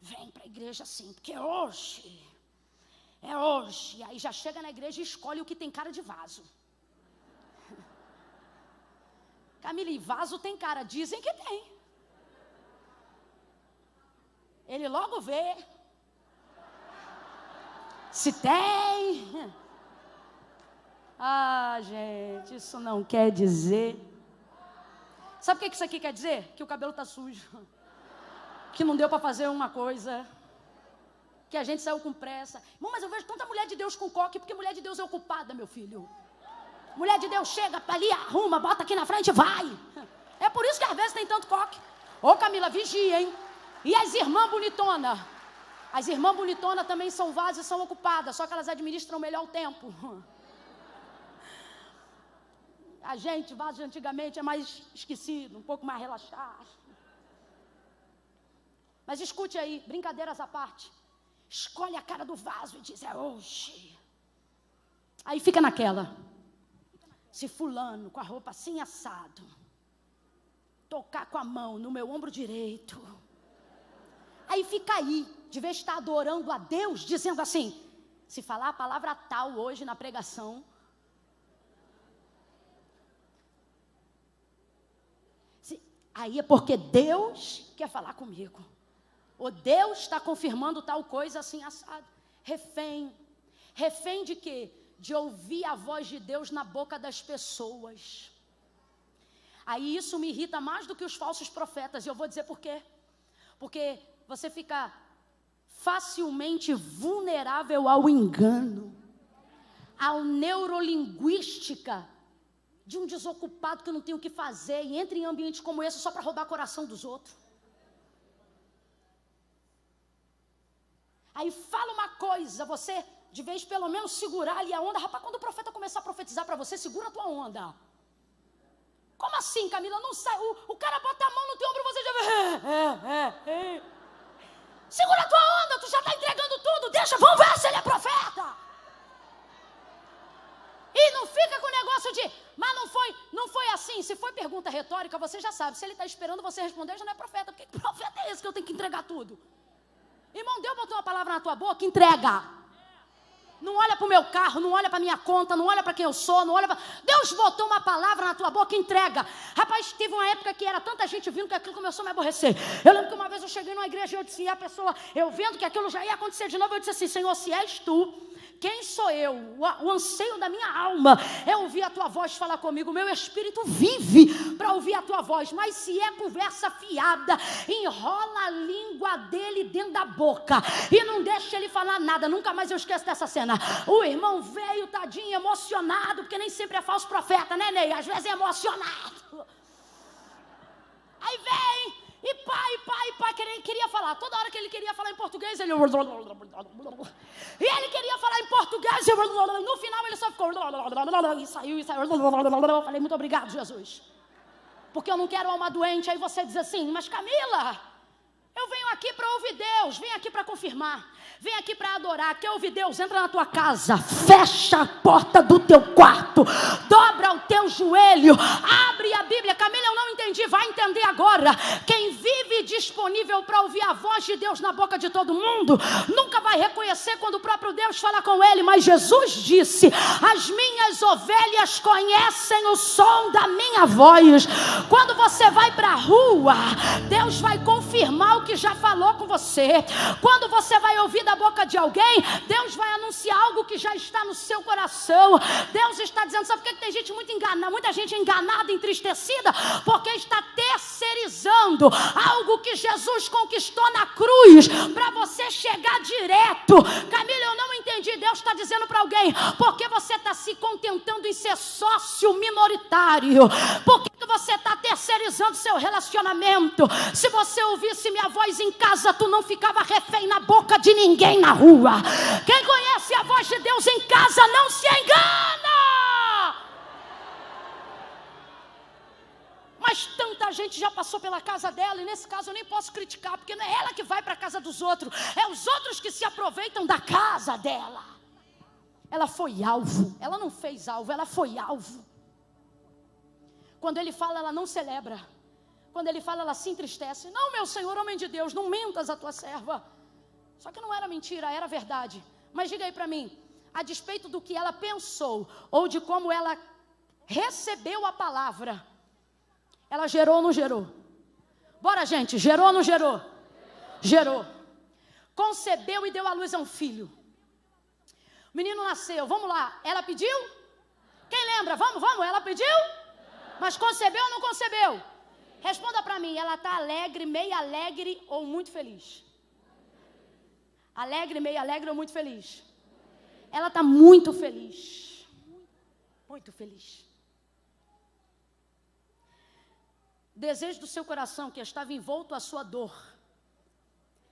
vem para a igreja assim, porque hoje, é hoje. Aí já chega na igreja e escolhe o que tem cara de vaso. Camila, e vaso tem cara? Dizem que tem. Ele logo vê se tem. Gente, isso não quer dizer. Sabe o que isso aqui quer dizer? Que o cabelo está sujo, que não deu para fazer uma coisa, que a gente saiu com pressa. Mas eu vejo tanta mulher de Deus com coque, porque mulher de Deus é ocupada, meu filho. Mulher de Deus chega para ali, arruma, bota aqui na frente e vai. É por isso que às vezes tem tanto coque. Ô Camila, vigia, hein? E as irmãs bonitonas? As irmãs bonitonas também são vasos e são ocupadas, só que elas administram melhor o tempo. A gente, vaso de antigamente, é mais esquecido, um pouco mais relaxado. Mas escute aí, brincadeiras à parte. Escolhe a cara do vaso e diz: é hoje. Aí fica naquela. Se fulano, com a roupa assim assado, tocar com a mão no meu ombro direito, aí fica aí, de vez de estar adorando a Deus, dizendo assim: se falar a palavra tal hoje na pregação, aí é porque Deus quer falar comigo, ou Deus está confirmando tal coisa assim assado. Refém de quê? De ouvir a voz de Deus na boca das pessoas. Aí isso me irrita mais do que os falsos profetas, e eu vou dizer por quê. Porque você fica facilmente vulnerável ao engano, à neurolinguística de um desocupado que não tem o que fazer e entra em ambientes como esse só para roubar o coração dos outros. Aí fala uma coisa, você de vez pelo menos segurar ali a onda. Rapaz, quando o profeta começar a profetizar para você, segura a tua onda. Como assim, Camila? Não sai. O cara bota a mão no teu ombro e você já vê. Segura a tua onda, tu já está entregando tudo. Deixa, vamos ver se ele é profeta. E não fica com o negócio de, mas não foi assim. Se foi pergunta retórica, você já sabe. Se ele está esperando você responder, já não é profeta. Que profeta é esse que eu tenho que entregar tudo? Irmão, Deus botou uma palavra na tua boca, entrega. Não olha para o meu carro, não olha para a minha conta, não olha para quem eu sou, não olha para... Deus botou uma palavra na tua boca, entrega. Rapaz, teve uma época que era tanta gente vindo que aquilo começou a me aborrecer. Eu lembro que uma vez eu cheguei numa igreja e eu disse, e a pessoa, eu vendo que aquilo já ia acontecer de novo, eu disse assim, Senhor, se és tu, quem sou eu? O anseio da minha alma é ouvir a tua voz falar comigo. O meu espírito vive para ouvir a tua voz. Mas se é conversa fiada, enrola a língua dele dentro da boca e não deixa ele falar nada. Nunca mais eu esqueço dessa cena. O irmão veio, tadinho, emocionado, porque nem sempre é falso profeta, né, Ney? Às vezes é emocionado. Aí vem... E pai, queria falar. Toda hora que ele queria falar em português, ele... E ele queria falar em português, no final ele só ficou... E saiu. Eu falei, muito obrigado, Jesus. Porque eu não quero alma doente. Aí você diz assim, mas Camila, eu venho aqui para ouvir Deus, venho aqui para confirmar, venho aqui para adorar. Quer ouvir Deus? Entra na tua casa, fecha a porta do teu quarto, dobra o teu joelho, abre a Bíblia. Camila, eu não entendi, vai entender agora. Quem vive disponível para ouvir a voz de Deus na boca de todo mundo, nunca vai reconhecer quando o próprio Deus fala com ele. Mas Jesus disse, as minhas ovelhas conhecem o som da minha voz. Quando você vai para a rua, Deus vai confirmar o que já falou com você. Quando você vai ouvir da boca de alguém, Deus vai anunciar algo que já está no seu coração. Deus está dizendo, sabe por que tem gente muita gente enganada, entristecida? Porque está terceirizando algo que Jesus conquistou na cruz para você chegar direto. Camila, eu não entendi. Deus está dizendo para alguém, porque você está se contentando em ser sócio minoritário? Por que você está terceirizando seu relacionamento? Se você ouvisse minha voz em casa, tu não ficava refém na boca de ninguém na rua. Quem conhece a voz de Deus em casa não se engana. Mas tanta gente já passou pela casa dela, e nesse caso eu nem posso criticar, porque não é ela que vai para a casa dos outros, é os outros que se aproveitam da casa dela. Ela foi alvo, ela não fez alvo, ela foi alvo. Quando ele fala, ela não celebra. Quando ele fala, ela se entristece. Não, meu Senhor, homem de Deus, não mentas a tua serva. Só que não era mentira, era verdade. Mas diga aí para mim, a despeito do que ela pensou, ou de como ela recebeu a palavra, ela gerou ou não gerou? Bora, gente, gerou ou não gerou? Gerou. Concebeu e deu à luz a um filho. O menino nasceu, vamos lá. Ela pediu? Quem lembra? Vamos, ela pediu? Mas concebeu ou não concebeu? Responda para mim, ela está alegre, meio alegre ou muito feliz? Alegre, meio alegre ou muito feliz? Ela está muito feliz. Muito feliz. O desejo do seu coração, que estava envolto à sua dor,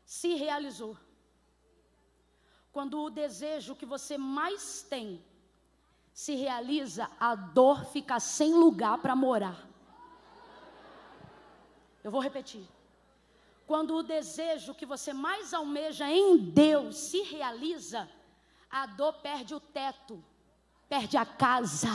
se realizou. Quando o desejo que você mais tem se realiza, a dor fica sem lugar para morar. Eu vou repetir. Quando o desejo que você mais almeja em Deus se realiza, a dor perde o teto, perde a casa.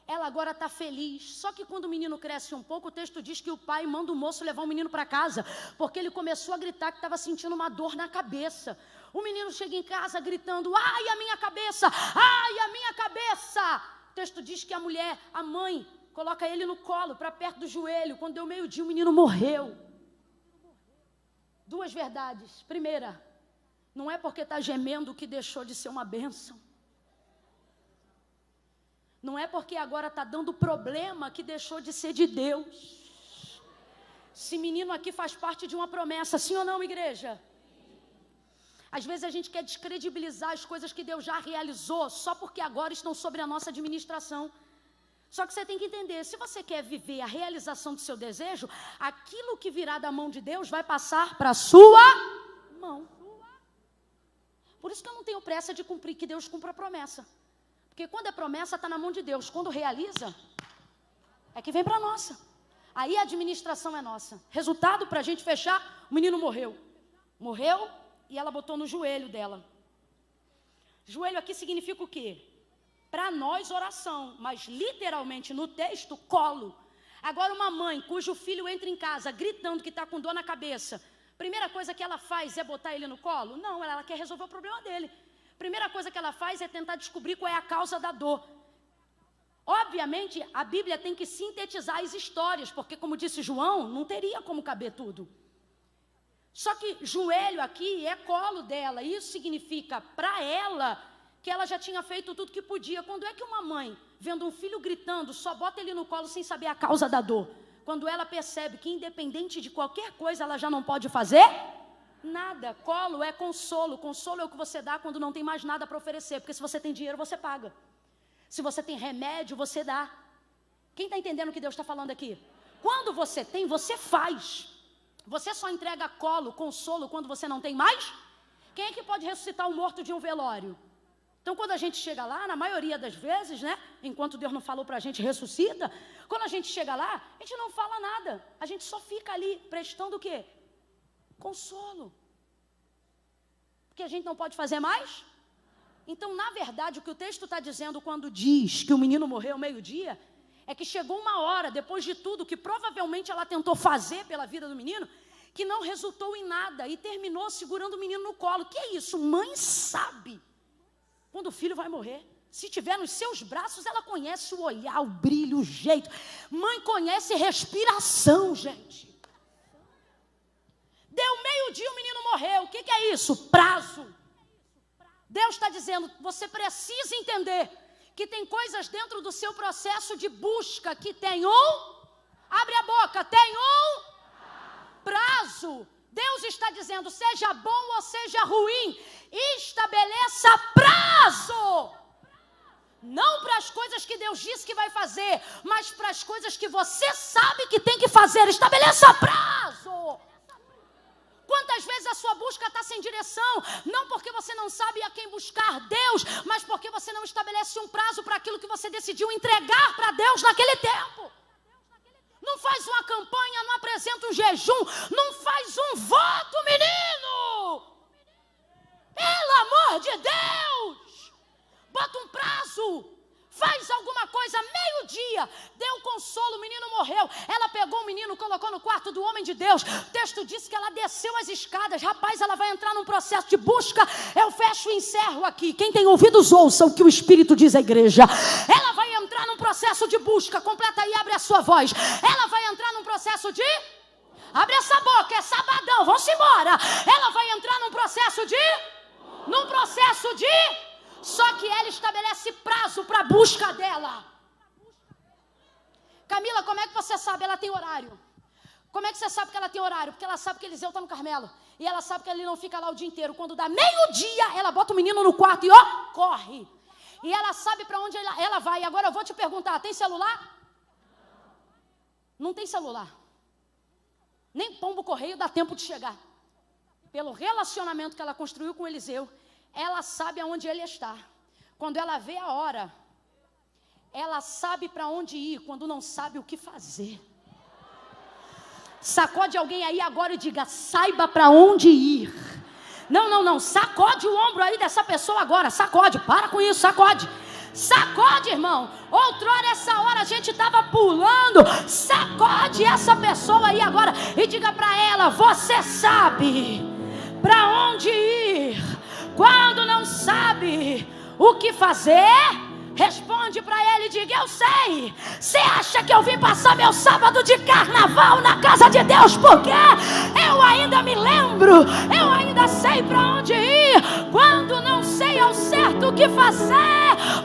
Ela agora está feliz. Só que quando o menino cresce um pouco, o texto diz que o pai manda o moço levar o menino para casa, porque ele começou a gritar que estava sentindo uma dor na cabeça. O menino chega em casa gritando, ai, a minha cabeça, ai, a minha cabeça. O texto diz que a mulher, a mãe, coloca ele no colo, para perto do joelho. Quando deu meio-dia, o menino morreu. Duas verdades. Primeira, não é porque está gemendo que deixou de ser uma bênção. Não é porque agora está dando problema que deixou de ser de Deus. Esse menino aqui faz parte de uma promessa, sim ou não, igreja? Às vezes a gente quer descredibilizar as coisas que Deus já realizou, só porque agora estão sobre a nossa administração. Só que você tem que entender, se você quer viver a realização do seu desejo, aquilo que virá da mão de Deus vai passar para a sua mão. Por isso que eu não tenho pressa de cumprir, que Deus cumpra a promessa. Porque quando é promessa, está na mão de Deus. Quando realiza, é que vem para a nossa. Aí a administração é nossa. Resultado, para a gente fechar, o menino morreu. Morreu e ela botou no joelho dela. Joelho aqui significa o quê? Para nós, oração. Mas literalmente no texto, colo. Agora uma mãe cujo filho entra em casa gritando que está com dor na cabeça. Primeira coisa que ela faz é botar ele no colo? Não, ela quer resolver o problema dele. Primeira coisa que ela faz é tentar descobrir qual é a causa da dor. Obviamente, a Bíblia tem que sintetizar as histórias, porque, como disse João, não teria como caber tudo. Só que joelho aqui é colo dela. Isso significa para ela que ela já tinha feito tudo que podia. Quando é que uma mãe, vendo um filho gritando, só bota ele no colo sem saber a causa da dor? Quando ela percebe que, independente de qualquer coisa, ela já não pode fazer nada. Colo é consolo. Consolo é o que você dá quando não tem mais nada para oferecer. Porque se você tem dinheiro, você paga. Se você tem remédio, você dá. Quem está entendendo o que Deus está falando aqui? Quando você tem, você faz. Você só entrega colo, consolo, quando você não tem mais? Quem é que pode ressuscitar o morto de um velório? Então, quando a gente chega lá, na maioria das vezes, né? Enquanto Deus não falou para a gente, ressuscita. Quando a gente chega lá, a gente não fala nada. A gente só fica ali, prestando o quê? Consolo. Porque a gente não pode fazer mais? Então, na verdade, o que o texto está dizendo quando diz que o menino morreu meio-dia, é que chegou uma hora, depois de tudo, que provavelmente ela tentou fazer pela vida do menino, que não resultou em nada e terminou segurando o menino no colo. Que é isso? Mãe sabe quando o filho vai morrer. Se tiver nos seus braços, ela conhece o olhar, o brilho, o jeito. Mãe conhece respiração, gente. Deu meio-dia, o menino morreu. O que é isso? Prazo. Deus está dizendo, você precisa entender que tem coisas dentro do seu processo de busca que tem abre a boca, tem prazo. Deus está dizendo, seja bom ou seja ruim, estabeleça prazo. Não para as coisas que Deus disse que vai fazer, mas para as coisas que você sabe que tem que fazer. Estabeleça prazo. Quantas vezes a sua busca está sem direção? Não porque você não sabe a quem buscar Deus, mas porque você não estabelece um prazo para aquilo que você decidiu entregar para Deus naquele tempo. Não faz uma campanha, não apresenta um jejum, não faz um voto, menino! Pelo amor de Deus! Bota um prazo! Faz alguma coisa, meio-dia, deu consolo, o menino morreu. Ela pegou o menino, colocou no quarto do homem de Deus. O texto diz que ela desceu as escadas. Rapaz, ela vai entrar num processo de busca. Eu fecho e encerro aqui. Quem tem ouvidos, ouça o que o Espírito diz à igreja. Ela vai entrar num processo de busca. Completa aí, abre a sua voz. Ela vai entrar num processo de... Abre essa boca, é sabadão, vamos embora. Ela vai entrar num processo de... Só que ela estabelece prazo para a busca dela. Camila, como é que você sabe? Ela tem horário. Como é que você sabe que ela tem horário? Porque ela sabe que Eliseu está no Carmelo. E ela sabe que ele não fica lá o dia inteiro. Quando dá meio-dia, ela bota o menino no quarto e corre. E ela sabe para onde ela vai. Agora eu vou te perguntar, tem celular? Não tem celular. Nem pombo correio dá tempo de chegar. Pelo relacionamento que ela construiu com Eliseu, ela sabe aonde ele está. Quando ela vê a hora, ela sabe para onde ir, quando não sabe o que fazer. Sacode alguém aí agora e diga, saiba para onde ir. Não, sacode o ombro aí dessa pessoa agora, sacode, para com isso, sacode. Sacode, irmão. Outrora essa hora a gente estava pulando. Sacode essa pessoa aí agora e diga para ela, você sabe para onde ir. Quando não sabe o que fazer, responde para ele e diga, eu sei. Você acha que eu vim passar meu sábado de carnaval na casa de Deus? Porque eu ainda me lembro, eu ainda sei para onde ir. Quando não sei ao certo o que fazer,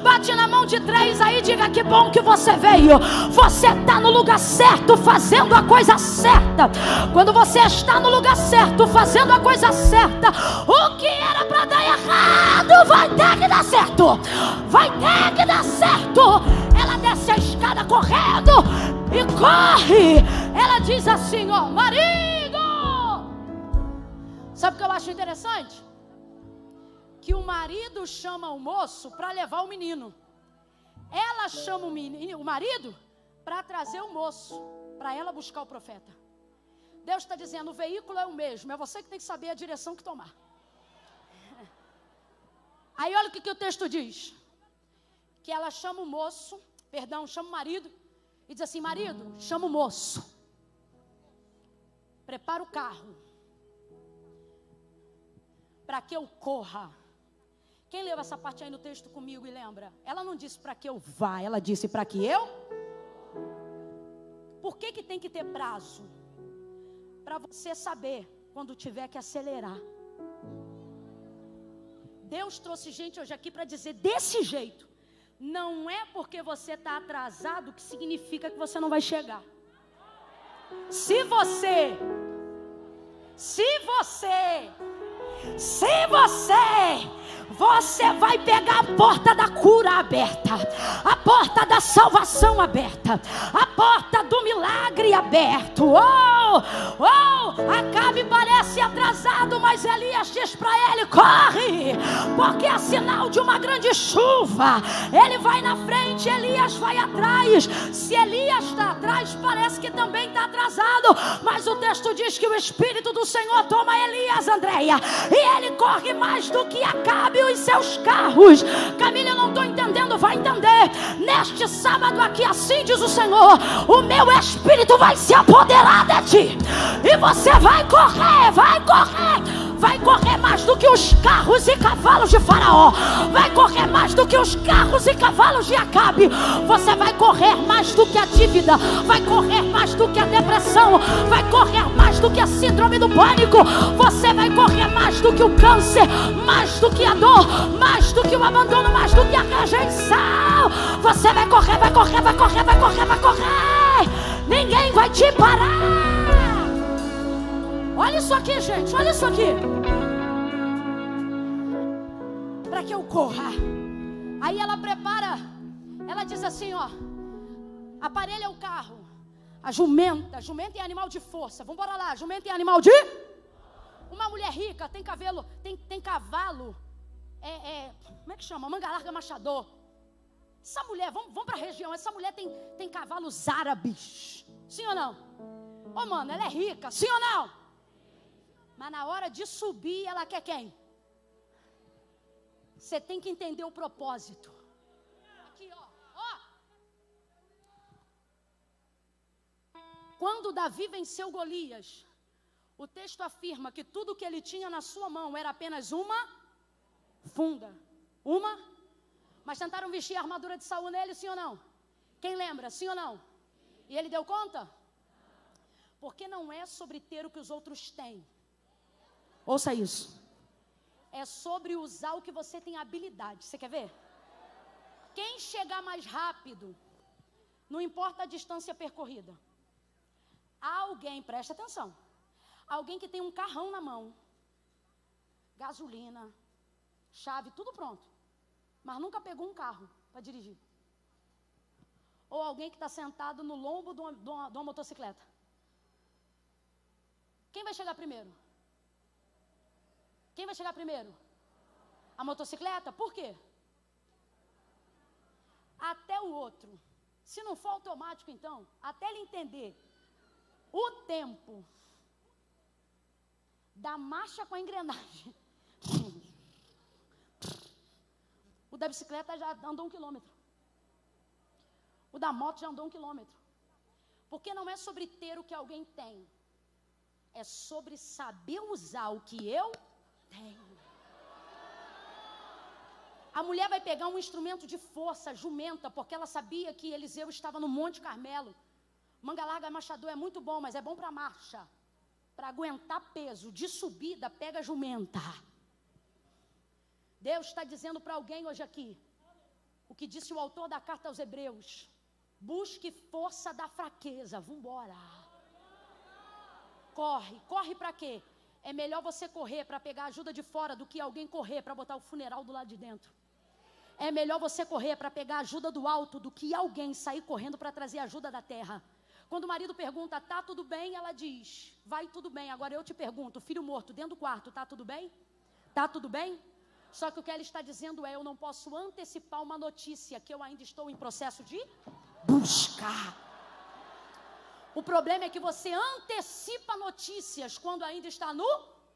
bate na mão de 3 aí e diga, que bom que você veio. Você está no lugar certo, fazendo a coisa certa. Quando você está no lugar certo, fazendo a coisa certa, o que era para dar errado vai ter que dar certo. Vai ter que dar certo. Ela desce a escada correndo e corre. Ela diz assim, ó, marido. Sabe o que eu acho interessante? Que o marido chama o moço para levar o menino. Ela chama o marido para trazer o moço, para ela buscar o profeta. Deus está dizendo, o veículo é o mesmo, é você que tem que saber a direção que tomar. Aí olha o que o texto diz. Que ela chama o moço, chama o marido, e diz assim, marido, chama o moço. Prepara o carro, para que eu corra. Quem leu essa parte aí no texto comigo e lembra? Ela não disse para que eu vá, ela disse para que eu. Por que tem que ter prazo? Para você saber quando tiver que acelerar. Deus trouxe gente hoje aqui para dizer desse jeito. Não é porque você está atrasado que significa que você não vai chegar. Se você vai pegar a porta da cura aberta, a porta da salvação aberta, a porta do milagre aberto. Acabe parece atrasado, mas Elias diz para ele, corre, porque é sinal de uma grande chuva. Ele vai na frente, Elias vai atrás. Se Elias está atrás, parece que também está atrasado, mas o texto diz que o Espírito do Senhor toma Elias, Andréia, e ele corre mais do que Acabe e os seus carros. Camila, eu não estou entendendo, vai entender. Neste sábado aqui, assim diz o Senhor, o meu Espírito vai se apoderar de ti, e você vai correr mais do que os carros e cavalos de Faraó, vai correr mais do que os carros e cavalos de Acabe. Você vai correr mais do que a dívida, vai correr mais do que a depressão, vai correr mais do que a síndrome do pânico, você vai correr mais do que o câncer, mais do que a dor, mais do que o abandono, mais do que a rejeição. Você vai correr, ninguém vai te parar. Olha isso aqui, gente, olha isso aqui. Para que eu corra. Aí ela prepara, ela diz assim, ó, aparelha o carro. A jumenta é animal de força. Vamos embora lá, jumenta é animal de... Uma mulher rica tem cavalo, tem cavalo, como é que chama? Manga larga machador. Essa mulher, vamos para a região, essa mulher tem cavalos árabes. Sim ou não? Ô mano, ela é rica, sim ou não? Mas na hora de subir, ela quer quem? Você tem que entender o propósito. Aqui, ó. Quando Davi venceu Golias, o texto afirma que tudo que ele tinha na sua mão era apenas uma funda. Mas tentaram vestir a armadura de Saul nele, sim ou não? Quem lembra, sim ou não? E ele deu conta? Porque não é sobre ter o que os outros têm. Ouça isso. É sobre usar o que você tem habilidade. Você quer ver? Quem chegar mais rápido, não importa a distância percorrida. Alguém, presta atenção, alguém que tem um carrão na mão, gasolina, chave, tudo pronto, mas nunca pegou um carro para dirigir. Ou alguém que está sentado no lombo de uma motocicleta. Quem vai chegar primeiro? Quem vai chegar primeiro? A motocicleta? Por quê? Até o outro. Se não for automático, então, até ele entender o tempo da marcha com a engrenagem. O da bicicleta já andou 1 quilômetro. O da moto já andou 1 quilômetro. Porque não é sobre ter o que alguém tem. É sobre saber usar o que eu tenho. A mulher vai pegar um instrumento de força, jumenta, porque ela sabia que Eliseu estava no Monte Carmelo. Manga larga machador é muito bom, mas é bom para marcha. Para aguentar peso, de subida, pega jumenta. Deus está dizendo para alguém hoje aqui, o que disse o autor da carta aos Hebreus: busque força da fraqueza, vambora. Corre para quê? É melhor você correr para pegar ajuda de fora do que alguém correr para botar o funeral do lado de dentro. É melhor você correr para pegar ajuda do alto do que alguém sair correndo para trazer ajuda da terra. Quando o marido pergunta, tá tudo bem? Ela diz, vai tudo bem. Agora eu te pergunto, filho morto dentro do quarto, tá tudo bem? Tá tudo bem? Só que o que ela está dizendo é, eu não posso antecipar uma notícia que eu ainda estou em processo de buscar. O problema é que você antecipa notícias quando ainda está no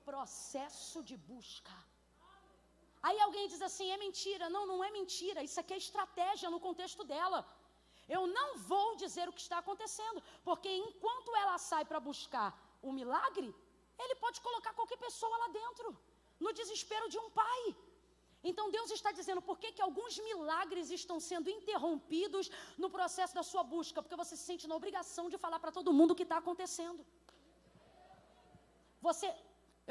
processo de busca. Aí alguém diz assim, é mentira. Não, não é mentira. Isso aqui é estratégia no contexto dela. Eu não vou dizer o que está acontecendo, porque enquanto ela sai para buscar o milagre, ele pode colocar qualquer pessoa lá dentro, no desespero de um pai. Então Deus está dizendo, por que alguns milagres estão sendo interrompidos no processo da sua busca? Porque você se sente na obrigação de falar para todo mundo o que está acontecendo.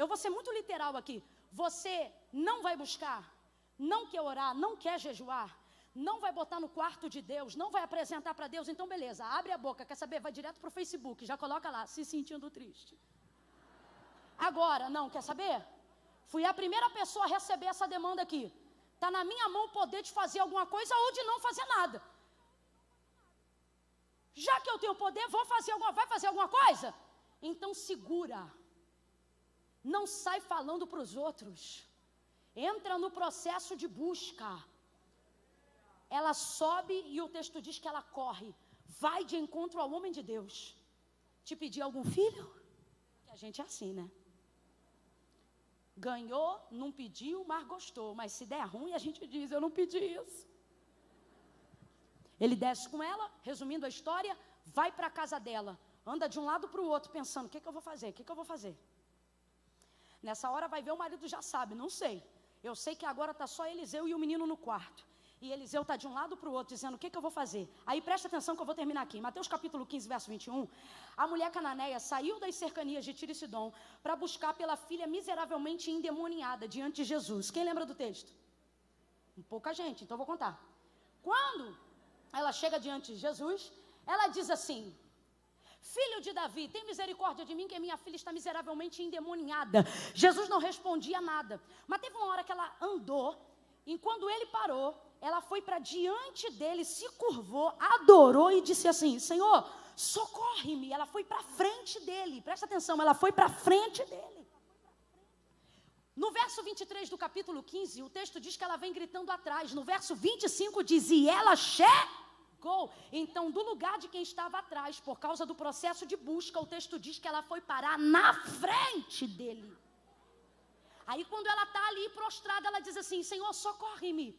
Eu vou ser muito literal aqui. Você não vai buscar, não quer orar, não quer jejuar, não vai botar no quarto de Deus, não vai apresentar para Deus, então beleza, abre a boca, quer saber? Vai direto para o Facebook, já coloca lá, se sentindo triste. Agora, não, quer saber? Fui a primeira pessoa a receber essa demanda aqui. Está na minha mão o poder de fazer alguma coisa ou de não fazer nada. Já que eu tenho poder, vai fazer alguma coisa? Então segura. Não sai falando para os outros. Entra no processo de busca. Ela sobe e o texto diz que ela corre. Vai de encontro ao homem de Deus. Te pedir algum filho? Que a gente é assim, né? Ganhou, não pediu, mas gostou. Mas se der ruim, a gente diz, eu não pedi isso. Ele desce com ela, resumindo a história, vai para a casa dela. Anda de um lado para o outro, pensando, o que eu vou fazer? O que eu vou fazer? Nessa hora vai ver, o marido já sabe, não sei. Eu sei que agora está só Eliseu e o menino no quarto. E Eliseu está de um lado para o outro, dizendo, o que eu vou fazer? Aí presta atenção que eu vou terminar aqui. Mateus capítulo 15, verso 21. A mulher cananeia saiu das cercanias de Tiro e Sidom para buscar pela filha miseravelmente endemoniada diante de Jesus. Quem lembra do texto? Pouca gente, então vou contar. Quando ela chega diante de Jesus, ela diz assim, filho de Davi, tem misericórdia de mim que minha filha está miseravelmente endemoniada. Jesus não respondia nada. Mas teve uma hora que ela andou, e quando ele parou, ela foi para diante dele, se curvou, adorou e disse assim, Senhor, socorre-me. Ela foi para frente dele, presta atenção, ela foi para frente dele. No verso 23 do capítulo 15, o texto diz que ela vem gritando atrás. No verso 25 diz, e ela chegou. Então, do lugar de quem estava atrás, por causa do processo de busca, o texto diz que ela foi parar na frente dele. Aí, quando ela está ali prostrada, ela diz assim, Senhor, socorre-me.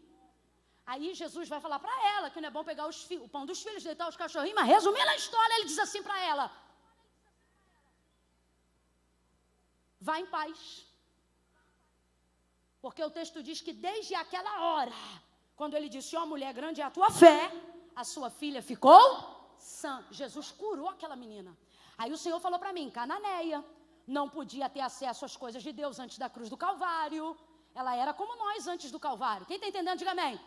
Aí, Jesus vai falar para ela que não é bom pegar o pão dos filhos, deitar os cachorrinhos, mas resumindo a história, ele diz assim para ela, vá em paz. Porque o texto diz que desde aquela hora, quando ele disse, ó mulher, grande é a tua fé, a sua filha ficou sã. Jesus curou aquela menina. Aí o Senhor falou para mim, cananeia, não podia ter acesso às coisas de Deus antes da cruz do Calvário. Ela era como nós antes do Calvário. Quem está entendendo, diga amém.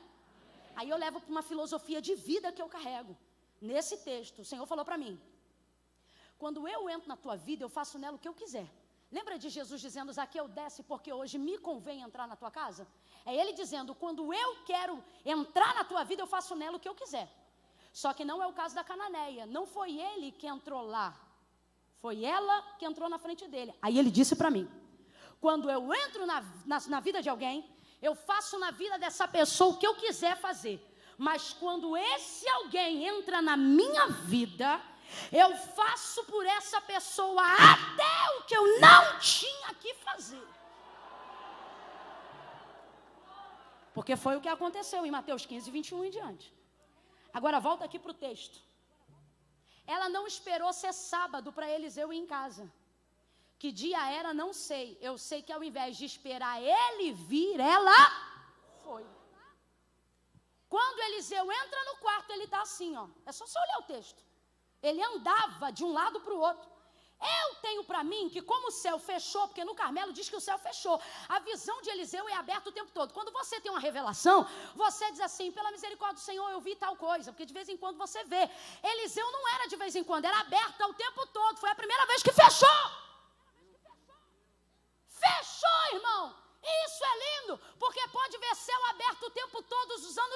Aí eu levo para uma filosofia de vida que eu carrego. Nesse texto, o Senhor falou para mim, quando eu entro na tua vida, eu faço nela o que eu quiser. Lembra de Jesus dizendo, Zaqueu, desce porque hoje me convém entrar na tua casa? É ele dizendo, quando eu quero entrar na tua vida, eu faço nela o que eu quiser. Só que não é o caso da cananeia. Não foi ele que entrou lá. Foi ela que entrou na frente dele. Aí ele disse para mim, quando eu entro na vida de alguém, eu faço na vida dessa pessoa o que eu quiser fazer. Mas quando esse alguém entra na minha vida, eu faço por essa pessoa até o que eu não tinha que fazer. Porque foi o que aconteceu em Mateus 15, 21 em diante. Agora volta aqui para o texto. Ela não esperou ser sábado para Eliseu ir em casa. Que dia era, não sei. Eu sei que ao invés de esperar ele vir, ela foi. Quando Eliseu entra no quarto, ele está assim, ó. É só você olhar o texto. Ele andava de um lado para o outro. Eu tenho para mim que como o céu fechou, porque no Carmelo diz que o céu fechou, a visão de Eliseu é aberta o tempo todo. Quando você tem uma revelação, você diz assim, pela misericórdia do Senhor, eu vi tal coisa, porque de vez em quando você vê. Eliseu não era de vez em quando, era aberta o tempo todo, foi a primeira vez que fechou. Fechou, irmão. Isso é lindo, porque pode ver céu aberto o tempo todo, os anos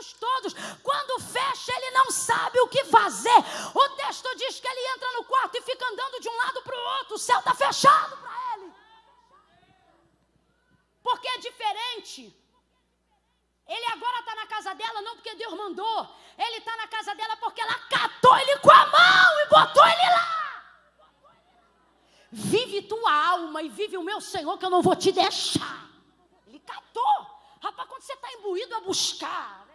fazer? O texto diz que ele entra no quarto e fica andando de um lado para o outro. O céu está fechado para ele. Porque é diferente. Ele agora está na casa dela não porque Deus mandou. Ele está na casa dela porque ela catou ele com a mão e botou ele lá. Vive tua alma e vive o meu Senhor que eu não vou te deixar. Ele catou. Rapaz, quando você está imbuído a buscar,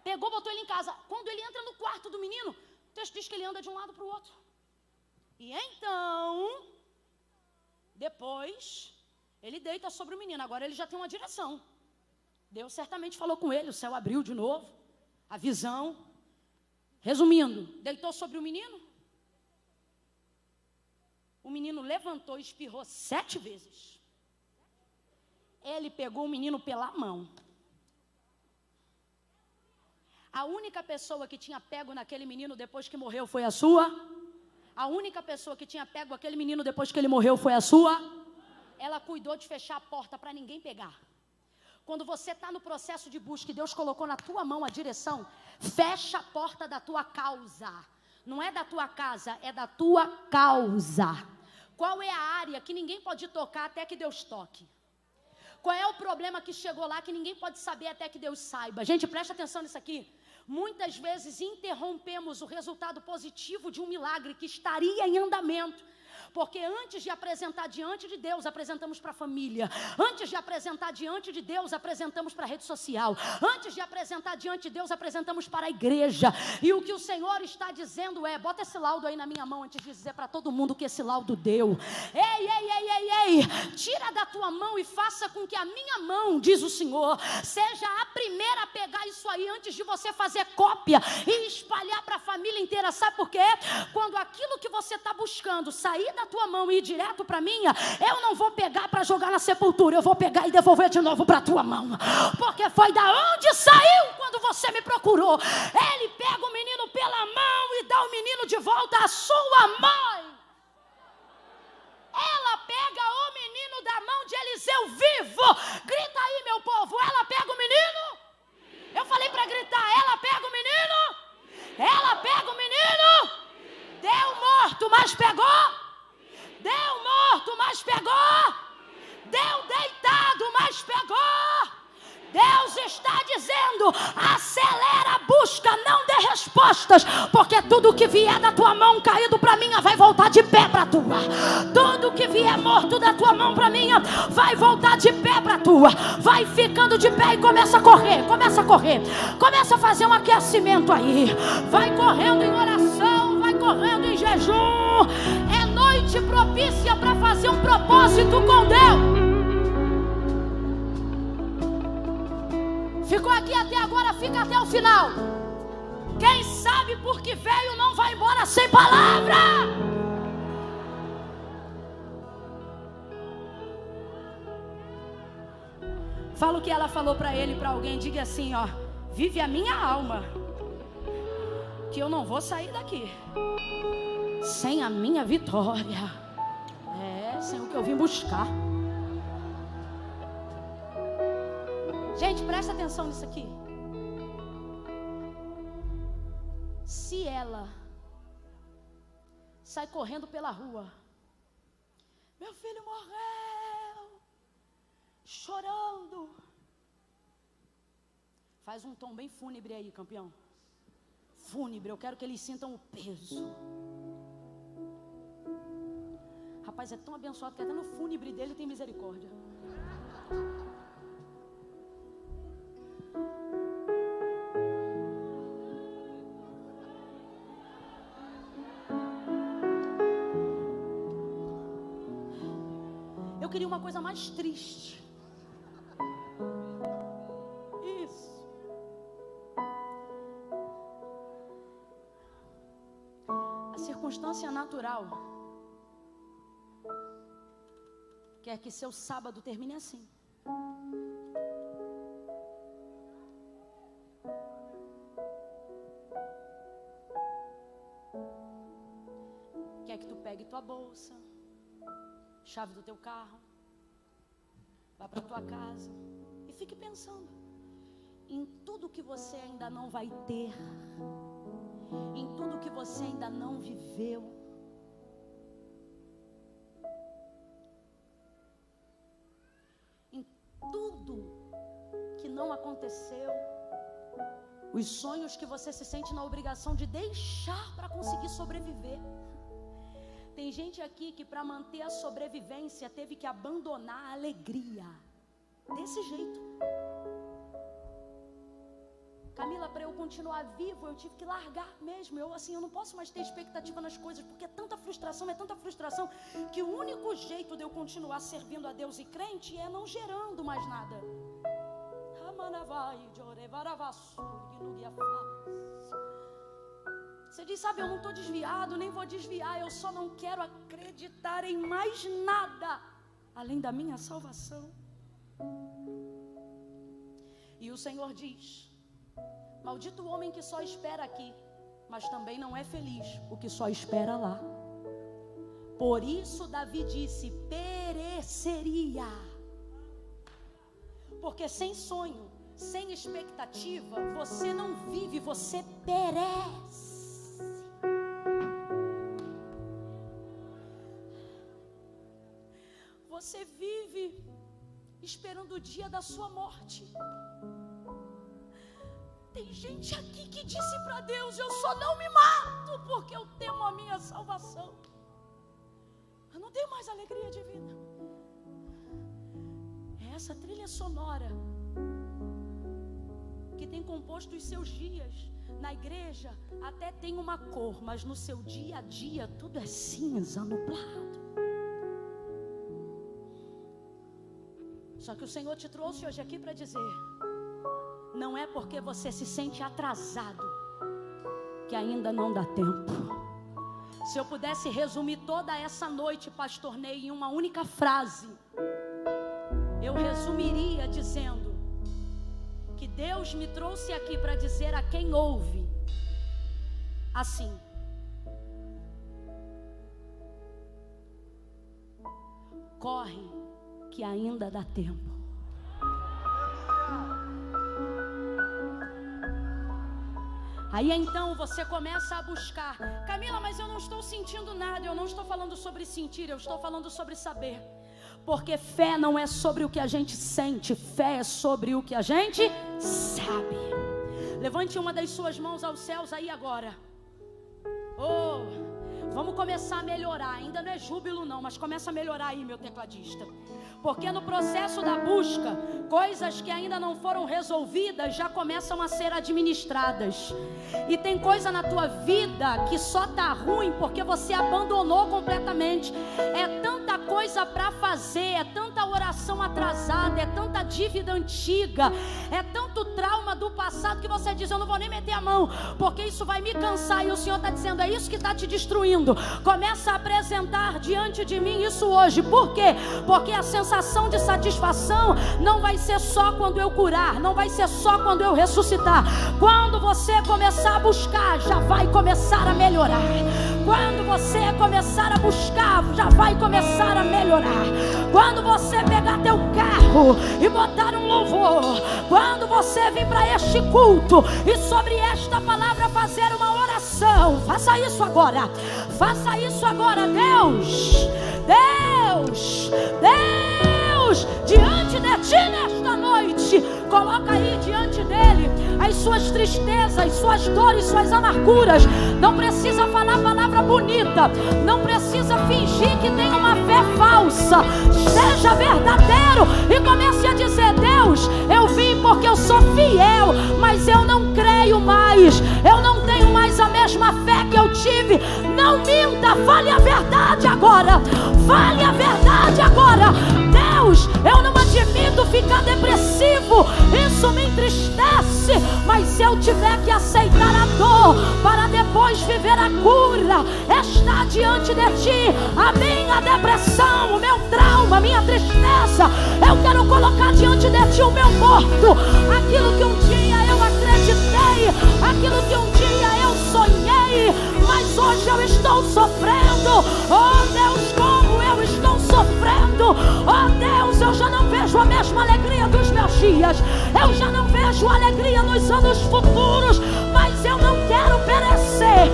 pegou, botou ele em casa. Quando ele entra no quarto do menino, o texto diz que ele anda de um lado para o outro. E então, depois, ele deita sobre o menino. Agora ele já tem uma direção. Deus certamente falou com ele, o céu abriu de novo, a visão. Resumindo, deitou sobre o menino. O menino levantou e espirrou 7 vezes. Ele pegou o menino pela mão. A única pessoa que tinha pego naquele menino depois que morreu foi a sua. A única pessoa que tinha pego aquele menino depois que ele morreu foi a sua. Ela cuidou de fechar a porta para ninguém pegar. Quando você está no processo de busca e Deus colocou na tua mão a direção, fecha a porta da tua causa. Não é da tua casa, é da tua causa. Qual é a área que ninguém pode tocar até que Deus toque? Qual é o problema que chegou lá que ninguém pode saber até que Deus saiba? Gente, presta atenção nisso aqui. Muitas vezes interrompemos o resultado positivo de um milagre que estaria em andamento. Porque antes de apresentar diante de Deus, apresentamos para a família. Antes de apresentar diante de Deus, apresentamos para a rede social. Antes de apresentar diante de Deus, apresentamos para a igreja. E o que o Senhor está dizendo é, bota esse laudo aí na minha mão antes de dizer para todo mundo que esse laudo deu. Ei, tira da tua mão e faça com que a minha mão, diz o Senhor, seja a primeira a pegar isso aí antes de você fazer cópia e espalhar para a família inteira. Sabe por quê? Quando aquilo que você está buscando sair da tua mão e ir direto para a minha, eu não vou pegar para jogar na sepultura, eu vou pegar e devolver de novo para a tua mão, porque foi da onde saiu quando você me procurou. Ele pega o menino pela mão e dá o menino de volta à sua mãe. Ela pega o menino da mão de Eliseu vivo. Grita aí, meu povo, ela pega o menino. Eu falei para gritar, ela pega o menino. Ela pega o menino. Deu morto, mas pegou. Deu morto, mas pegou. Deu deitado, mas pegou. Deus está dizendo, acelera a busca, não dê respostas, porque tudo que vier da tua mão caído para mim vai voltar de pé para a tua. Tudo que vier morto da tua mão para mim vai voltar de pé para a tua. Vai ficando de pé e começa a correr, começa a fazer um aquecimento aí. Vai correndo em oração, vai correndo em jejum. É noite propícia para fazer um propósito com Deus. Ficou aqui até agora, fica até o final. Quem sabe por que veio não vai embora sem palavra. Fala o que ela falou para ele, para alguém. Diga assim, ó: vive a minha alma, que eu não vou sair daqui sem a minha vitória. Sem o que eu vim buscar. Gente, presta atenção nisso aqui. Se ela sai correndo pela rua, meu filho morreu, chorando, faz um tom bem fúnebre aí, campeão. Fúnebre, eu quero que eles sintam o peso. Rapaz, é tão abençoado que até no fúnebre dele tem misericórdia. Eu queria uma coisa mais triste. Isso. A circunstância natural quer que seu sábado termine assim. Quer que tu pegue tua bolsa, chave do teu carro, vá para tua casa e fique pensando. em tudo que você ainda não vai ter, em tudo que você ainda não viveu. Em tudo que não aconteceu, os sonhos que você se sente na obrigação de deixar para conseguir sobreviver. Tem gente aqui que para manter a sobrevivência teve que abandonar a alegria. Desse jeito. Camila, para eu continuar vivo, eu tive que largar mesmo. Eu não posso mais ter expectativa nas coisas, porque é tanta frustração, que o único jeito de eu continuar servindo a Deus e crente é não gerando mais nada. Você diz, sabe, eu não estou desviado, nem vou desviar, eu só não quero acreditar em mais nada além da minha salvação. E o Senhor diz, maldito o homem que só espera aqui, mas também não é feliz o que só espera lá. Por isso Davi disse, pereceria. Porque sem sonho, sem expectativa, você não vive, você perece. Você vive esperando o dia da sua morte. Tem gente aqui que disse para Deus, eu só não me mato porque eu temo a minha salvação. Eu não tenho mais alegria divina. É essa trilha sonora que tem composto os seus dias. Na igreja até tem uma cor, mas no seu dia a dia tudo é cinza, nublado. Só que o Senhor te trouxe hoje aqui para dizer, não é porque você se sente atrasado que ainda não dá tempo. Se eu pudesse resumir toda essa noite, pastor Ney, em uma única frase, eu resumiria dizendo que Deus me trouxe aqui para dizer a quem ouve assim: corre, que ainda dá tempo. Aí então você começa a buscar. Camila, mas eu não estou sentindo nada. Eu não estou falando sobre sentir, eu estou falando sobre saber. Porque fé não é sobre o que a gente sente, fé é sobre o que a gente sabe. Levante uma das suas mãos aos céus aí agora. Vamos começar a melhorar. Ainda não é júbilo não, mas começa a melhorar aí, meu tecladista. Porque no processo da busca, coisas que ainda não foram resolvidas já começam a ser administradas. E tem coisa na tua vida que só tá ruim porque você abandonou completamente. É tanta coisa para fazer, é tanta oração atrasada, é tanta dívida antiga, é tanto trauma do passado que você diz, eu não vou nem meter a mão, porque isso vai me cansar. E o Senhor está dizendo, é isso que está te destruindo. Começa a apresentar diante de mim isso hoje. Por quê? Porque a sensação de satisfação não vai ser só quando eu curar, não vai ser só quando eu ressuscitar. Quando você começar a buscar, já vai começar a melhorar. Quando você começar a buscar, já vai começar a melhorar. Quando você pegar teu carro e botar um louvor, quando você vir para este culto e sobre esta palavra fazer uma oração, faça isso agora. Faça isso agora. Deus, diante de ti nesta noite, coloca aí diante dele as suas tristezas, suas dores, suas amarguras. Não precisa falar palavra bonita, não precisa fingir que tem uma fé falsa. Seja verdadeiro e comece a dizer, Deus, eu vim porque eu sou fiel, mas eu não creio mais, eu não tenho mais a mesma fé que eu tive. Não minta, fale a verdade agora. Fale a verdade agora. Deus, eu não admito ficar depressivo, isso me entristece, mas se eu tiver que aceitar a dor para depois viver a cura, está diante de ti a minha depressão, o meu trauma, a minha tristeza. Eu quero colocar diante de ti o meu morto, aquilo que um dia eu acreditei, aquilo que um dia eu sonhei, mas hoje eu estou sofrendo. Oh Deus, como eu estou sofrendo. Oh Deus, eu já não vejo a mesma alegria dos meus dias, eu já não vejo vejo alegria nos anos futuros, mas eu não quero perecer.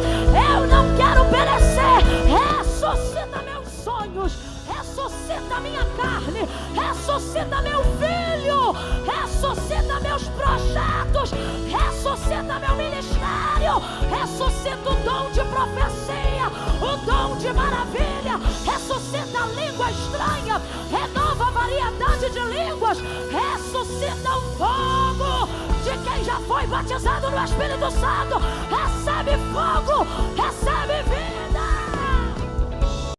Eu não quero perecer. Ressuscita meus sonhos, ressuscita minha carne, ressuscita meu filho, ressuscita meus projetos, ressuscita meu ministério, ressuscita o dom de profecia, o dom de maravilha, ressuscita a língua estranha, renova a variedade de línguas, ressuscita o fogo de quem já foi batizado no Espírito Santo. Recebe fogo, recebe